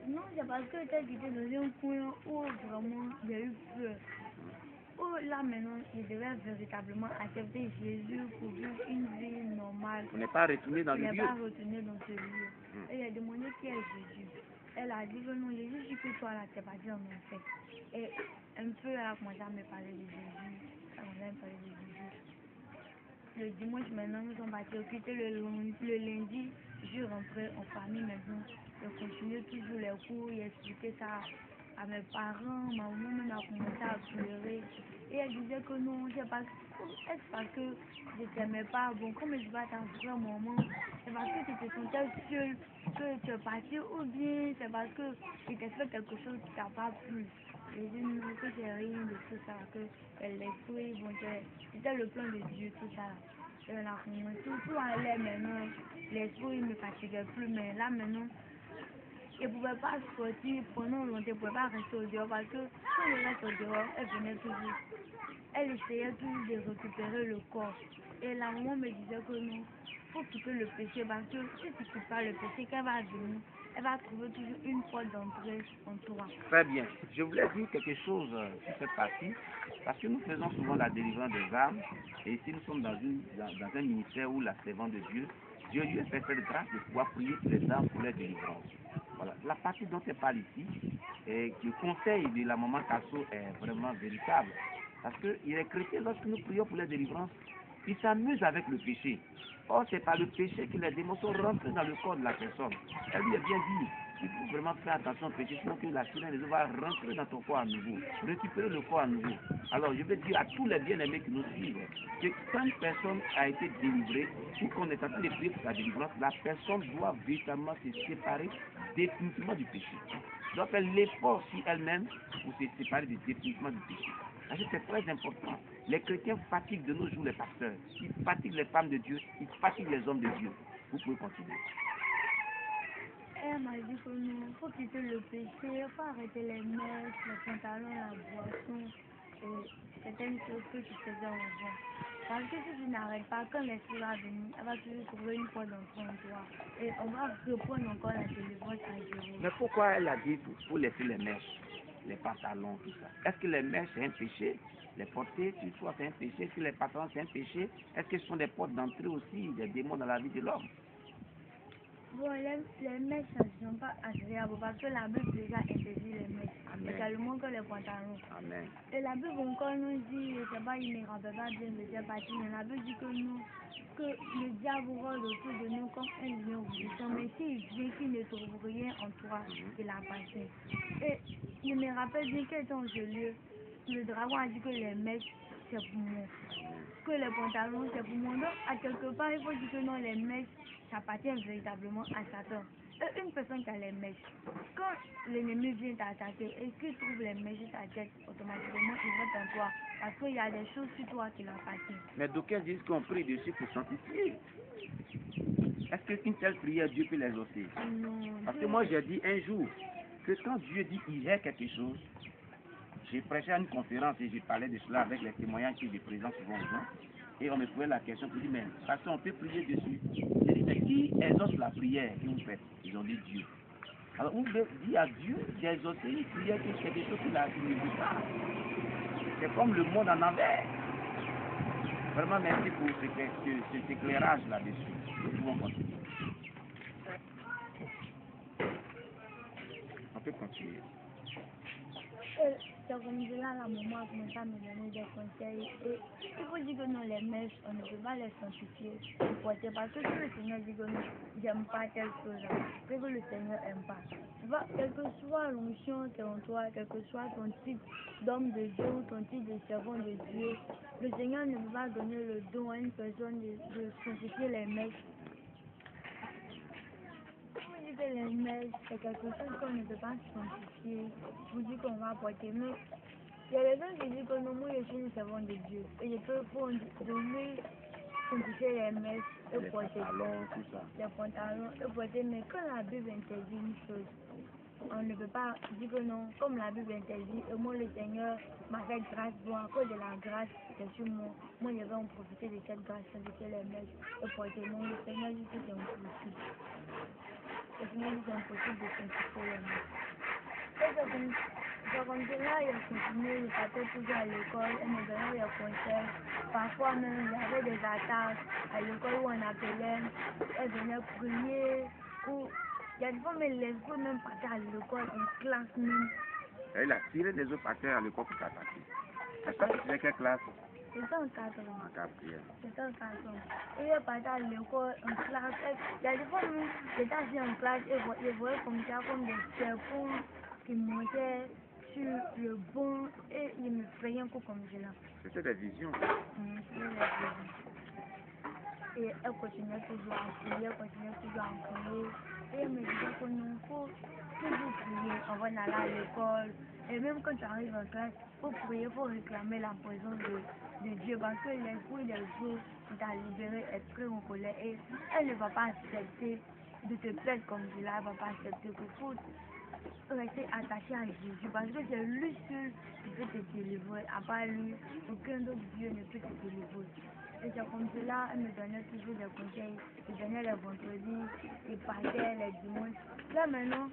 Speaker 3: Non, c'est parce que j'étais dans un coin où vraiment il y a eu peur. Où là maintenant, je devais véritablement accepter Jésus pour vivre une vie normale.
Speaker 4: On n'est pas retourné dans le lieu.
Speaker 3: Il n'est pas retourné dans ce lieu. Et il a demandé qui est Jésus. Elle a dit que non, Jésus, je suis que toi là, t'es parti dans mon fait. Et un peu, elle a commencé à me parler de Jésus. Elle a commencé à me parler de Jésus. Le dimanche maintenant, nous sommes partis occuper le lundi, je suis rentrée en famille maintenant. Je continue toujours les cours, j'ai expliqué ça à mes parents, ma maman même a commencé à pleurer. Et elle disait que non, c'est parce que je ne t'aimais pas. Bon, comme je vais t'en frère, maman, c'est parce que tu te sentais seule que tu es partie, ou bien c'est parce que tu t'es fait quelque chose qui t'a pas plu. J'ai dit non, que c'est rien de tout ça, que l'esprit, bon, c'était le plan de Dieu, tout ça. Et là, tout allait maintenant, l'esprit ne me fatiguait plus, mais là maintenant, je ne pouvais pas sortir pendant longtemps, je ne pouvais pas rester au dehors parce que quand je reste au dehors, elle venait toujours. Elle essayait toujours de récupérer le corps. Et la maman me disait que non, il faut quitter le péché parce que si tu ne quittes pas le péché, qu'elle va venir, elle va trouver toujours une porte d'entrée en toi.
Speaker 4: Très bien. Je voulais dire quelque chose sur cette partie, parce que nous faisons souvent la délivrance des âmes, et ici nous sommes dans un ministère où la servante de Dieu lui a fait cette grâce de pouvoir prier pour les âmes pour les délivrances. Voilà. La partie dont elle parle ici, et le conseil de la maman Tasso est vraiment véritable. Parce que les chrétiens, lorsque nous prions pour les délivrances, ils s'amusent avec le péché. Or, c'est par le péché que les démons sont rentrés dans le corps de la personne. Elle lui a bien dit, il faut vraiment faire attention au péché, sinon que la sirène va rentrer dans ton corps à nouveau, récupérer le corps à nouveau. Alors, je veux dire à tous les bien-aimés qui nous suivent, que quand une personne a été délivrée, ou qu'on est en train de prier pour sa délivrance, la personne doit véritablement se séparer définitivement du péché. Doit faire l'effort sur elle-même pour se séparer définitivement du péché. C'est très important. Les chrétiens fatiguent de nos jours les pasteurs. Ils fatiguent les femmes de Dieu. Ils fatiguent les hommes de Dieu. Vous pouvez continuer.
Speaker 3: Elle m'a dit que non, il faut quitter le péché, il faut arrêter les mèches, les pantalons, la boisson et certaines choses que tu faisais avant. Parce que si tu n'arrêtes pas, quand l'esprit va venir, elle va toujours trouver une porte d'entrée en toi. Et on va reprendre encore la délivrance à zéro.
Speaker 4: Mais pourquoi elle a dit pour laisser les mèches, les pantalons, tout ça? Est-ce que les mèches c'est un péché? Les porter sur soi c'est un péché? Est-ce que les pantalons c'est un péché? Est-ce que ce sont des portes d'entrée aussi des démons dans la vie de l'homme?
Speaker 3: Bon, les mèches, ça ne sont pas agréables parce que la Bible déjà interdit les mèches, également que les pantalons.
Speaker 4: Amen.
Speaker 3: Et la Bible encore nous dit, je ne sais pas, il ne rappelle pas bien de cette partie, mais la Bible dit que nous, que le diable rôde autour de nous comme un lion rugissant, mais s'il vient qu'il ne trouve rien en toi, il a passé. Et je me rappelle bien que dans ce lieu, le dragon a dit que les mèches, c'est pour moi. Que les pantalons, c'est pour moi. Donc, à quelque part, il faut dire que non, les mèches, ça appartient véritablement à Satan. Et une personne qui a les mèches, quand l'ennemi vient t'attaquer et qu'il trouve les mèches sur ta tête, automatiquement, il va en toi. Parce qu'il y a des choses sur toi qui l'appartiennent.
Speaker 4: Mais d'aucuns disent qu'on prie dessus pour sanctifier. Est-ce qu'une telle prière, Dieu peut l'exaucer?
Speaker 3: Non.
Speaker 4: Parce que moi, j'ai dit un jour que quand Dieu dit il y a quelque chose, J'ai prêché à une conférence et j'ai parlé de cela avec les témoignages que j'ai présents souvent aux gens. Et on me posait la question pour dire, mais parce qu'on peut prier dessus. J'ai dit, mais qui exauce la prière que vous faites? Ils ont dit Dieu. Alors vous devez dire à Dieu d'exaucer une prière qui est quelque chose qu'il ne veut pas. C'est comme le monde en envers. Vraiment merci pour cet éclairage là-dessus. Nous pouvons continuer. On peut continuer.
Speaker 3: C'est comme là, la maman a commencé à me donner des conseils. Et il faut dire que non, les messes, on ne peut pas les sanctifier. Parce que si le Seigneur dit que non, j'aime pas telle chose, c'est que le Seigneur n'aime pas. Tu vois, quelle que soit l'onction qui est en toi, quel que soit ton titre d'homme de Dieu ou ton titre de servant de Dieu, le Seigneur ne peut pas donner le don à une personne de sanctifier les messes. Les messes, c'est quelque chose qu'on ne peut pas sanctifier. Je vous dis qu'on va apporter. Mais il y a des gens qui disent que non, moi je suis une servante de Dieu. Et je peux donner, sanctifier les messes et porter. Les pantalons et porter. Mais quand la Bible interdit une chose, on ne peut pas dire que non, comme la Bible interdit, et moi le Seigneur m'a fait grâce, bon, à cause de la grâce qui est sur moi, moi je vais en profiter de cette grâce, sanctifier les messes et porter. Non, le Seigneur dit que c'est impossible. Le Seigneur dit que c'est impossible de sanctifier les messes. Et c'est comme cela, il continue, il partait toujours à l'école, et me donnait des conseils. Parfois même, il y avait des attaques à l'école où on appelait, elle venait prier, ou il y a des fois, mais les autres même partaient à l'école, en classe même.
Speaker 4: Et il a tiré les autres partaient à l'école pour t'attaquer. C'est ça, tu fais quelle classe?
Speaker 3: C'était en 4 ans.
Speaker 4: En quatrième.
Speaker 3: C'était en 4 ans. Et il partait à l'école, en classe. Il y a des fois, même, j'étais assis en classe et je voyais comme ça, comme des serpents qui montaient sur le banc et ils me frayaient un coup comme cela.
Speaker 4: C'était des visions.
Speaker 3: C'était des visions. Et elle continuait toujours à prier, elle continuait toujours à prier. Et elle me disait que non, il faut toujours prier avant d'aller à l'école. Et même quand tu arrives en classe, il faut prier, il faut réclamer la présence de Dieu. Parce que l'esprit des jours qui t'a libéré est très en colère. Et elle ne va pas accepter de te perdre comme cela. Elle ne va pas accepter que faut rester attaché à Jésus. Parce que c'est lui seul qui peut te délivrer. À part lui, aucun autre Dieu ne peut te délivrer. Et c'est comme cela, elle me donnait toujours des conseils. Il donnait les vendredis, il partait les dimanches. Là maintenant,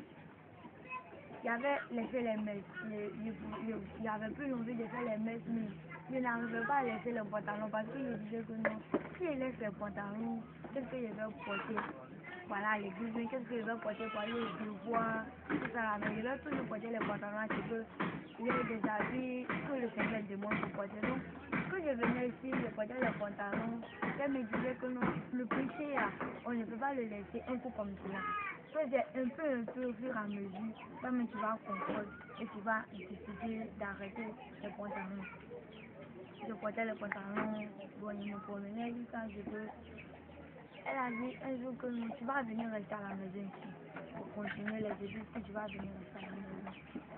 Speaker 3: il y avait laissé les messes. Il n'y avait plus envie de faire les messes, mais je n'arrivais pas à laisser les pantalons parce que je disais que non. Si je laisse les pantalons, qu'est-ce que je vais porter? Voilà, à l'église, mais qu'est-ce que je vais porter pour aller au devoir? Tout ça, mais je vais toujours porter les pantalons, c'est que il y a des habits que le Seigneur demande pour porter. Donc, quand je venais ici, je portais les pantalons, elle me disait que non, le péché, on ne peut pas le laisser un coup comme cela. C'est un peu au fur et à mesure, même tu vas comprendre et tu vas décider d'arrêter les pantalons. Je portais les pantalons, bon, je me promenais quand je peux. Elle a dit un jour que non, tu vas venir rester à la maison ici pour continuer les études, que tu vas venir rester à la maison.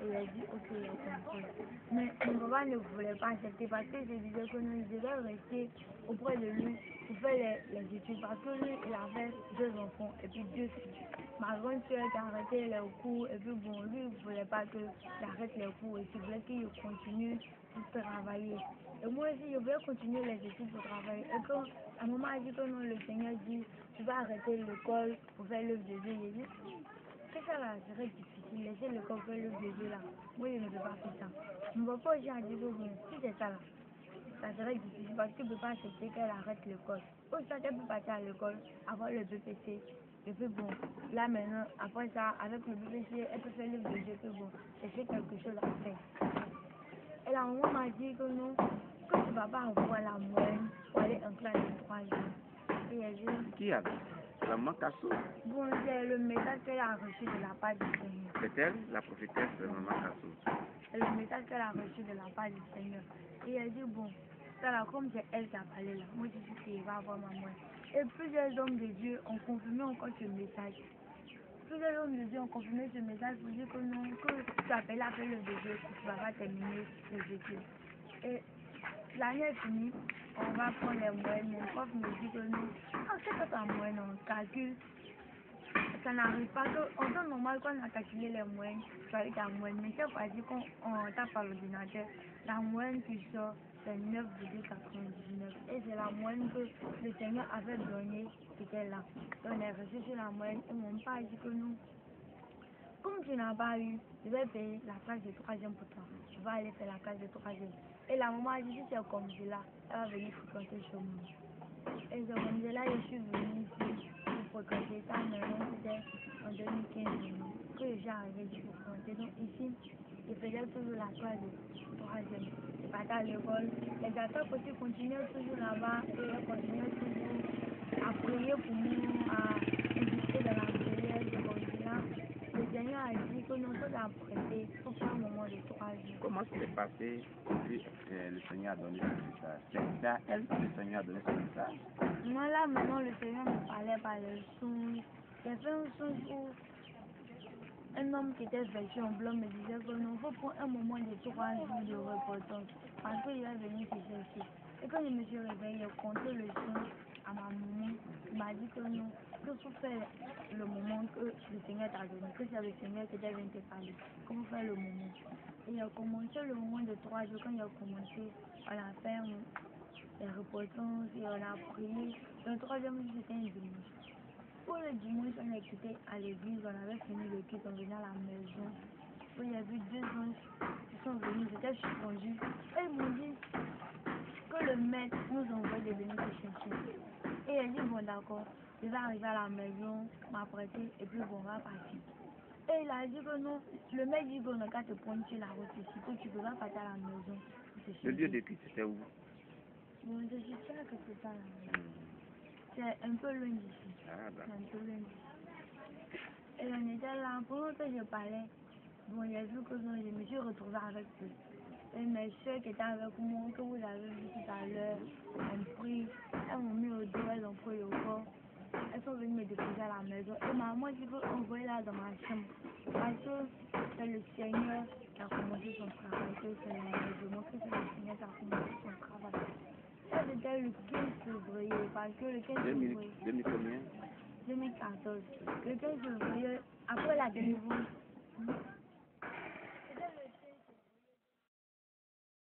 Speaker 3: Et elle a dit ok, il y a compris. Mais mon papa ne voulait pas accepter parce que je disais que non, je devais rester auprès de lui pour faire les études parce que lui, il avait 2 enfants et puis 2 filles. Ma grande soeur qui a arrêté les cours et puis bon, lui, il ne voulait pas que j'arrête les cours et il voulait qu'il continue pour travailler. Et moi aussi, je voulais continuer les études pour travailler. Et quand la maman a dit que non, le Seigneur dit, tu vas arrêter l'école pour faire l'œuvre de Dieu. J'ai dit, c'est ça là, c'est très difficile, laisser l'école faire l'œuvre de Dieu là. Moi, je ne peux pas faire ça. Mon papa aussi a dit que bon, si c'est ça là, ça serait difficile parce qu'il ne peut pas accepter qu'elle arrête l'école. Ou ça, elle peut partir à l'école, avoir le BPC. Et puis bon, là maintenant, après ça, avec le BPC, elle peut faire l'œuvre de Dieu. Et puis bon, c'est quelque chose à faire. Et la maman m'a dit que non, que tu ne vas pas avoir la moyenne pour aller en classe de 3 jours. Et elle dit...
Speaker 4: Qui a dit? La maman Kassou.
Speaker 3: Bon, c'est le message qu'elle a reçu de la part du Seigneur.
Speaker 4: C'est elle, la prophétesse de maman Kassou.
Speaker 3: C'est le message qu'elle a reçu de la part du Seigneur. Et elle dit, bon, ça là, comme c'est elle qui a parlé là, moi je suis qu'il va avoir ma moyenne. Et plusieurs hommes de Dieu ont confirmé encore ce message. Plusieurs hommes de Dieu ont confirmé ce message pour dire que non, que tu appelles à faire le Dieu, que tu ne vas pas terminer les études. Et l'année est finie, on va prendre les moyennes. Mon prof me dit que non, c'est pas ta moyenne, on calcule ça n'arrive pas. En temps normal, quand on a calculé les moyennes, c'est avec la moyenne. Mais cette fois-ci, quand on tape par l'ordinateur, la moyenne qui sort, c'est 9,99. Et c'est la moyenne que le Seigneur avait donnée, c'était là. On est resté sur la moyenne et on pas dit que nous, comme tu n'as pas eu, je vais payer la classe de troisième pour toi. Tu vas aller faire la classe de troisième. Et la maman a dit, si c'est comme cela, elle va venir fréquenter chez moi. Et c'est comme cela, je suis venue ici pour fréquenter ça. Maintenant, c'était en 2015 que j'ai arrêté de fréquenter. Donc ici, je faisais toujours la classe de troisième. Je partais à l'école. Les attaques aussi continuaient toujours là-bas et elles continuaient toujours à prier pour nous, à insister dans la prière. C'est comme cela. Le Seigneur a dit que nous sommes apprêtés pour faire un moment de 3 jours.
Speaker 4: Comment s'est passé que le Seigneur a donné ce message? C'est à elle que le Seigneur a donné ce message.
Speaker 3: Moi là maintenant le Seigneur me parlait par les songes. J'ai fait un songe où un homme qui était vêtu en blanc me disait que non, il faut prendre un moment de 3 jours de repentance parce qu'il est venu te chercher. Et quand je me suis réveillée, j'ai compté le songe à ma maman. Il m'a dit que non, que faut faire le moment que le Seigneur t'a donné, que c'est le Seigneur qui t'a venu te parler. Comment faire le moment. Et il a commencé le moment de 3 jours. Quand il a commencé, on a fait les reposances et on a prié. Le troisième jour, c'était un dimanche. Pour le dimanche, on était à l'église, on avait fini le culte, on venait à la maison. Puis il y a eu 2 anges qui sont venus, j'étais suspendue. Et ils m'ont dit que le maître nous envoie de venir te chercher. Et elle dit, bon d'accord, je vais arriver à la maison, m'apprêter, et puis bon, on va partir. Et il a dit que non, le maître dit qu'on n'a qu'à te prendre sur la route ici, que tu peux pas partir à la maison.
Speaker 4: Le lieu de culte, c'était où?
Speaker 3: Bon, je suis sûre que c'est ça. C'est un peu loin d'ici.
Speaker 4: Ah,
Speaker 3: C'est
Speaker 4: bah.
Speaker 3: un peu loin d'ici. Et on était là, pendant que je parlais, bon, il y a vu que non, je me suis retrouvée avec eux. Et mes soeurs qui étaient avec moi, que vous avez vu tout à l'heure, ont pris, elles m'ont mis au dos, elles ont pris au corps. Elles sont venues me déposer à la maison. Et maman dit qu'on là dans ma chambre. Parce que c'est le Seigneur qui a commencé son travail. Que c'est la maison, que c'est le Seigneur qui a commencé son travail. Ça c'était le 15 février. Parce que le 15 février.
Speaker 4: 2000 combien?
Speaker 3: 2014. Le 15 février, après la délivrance.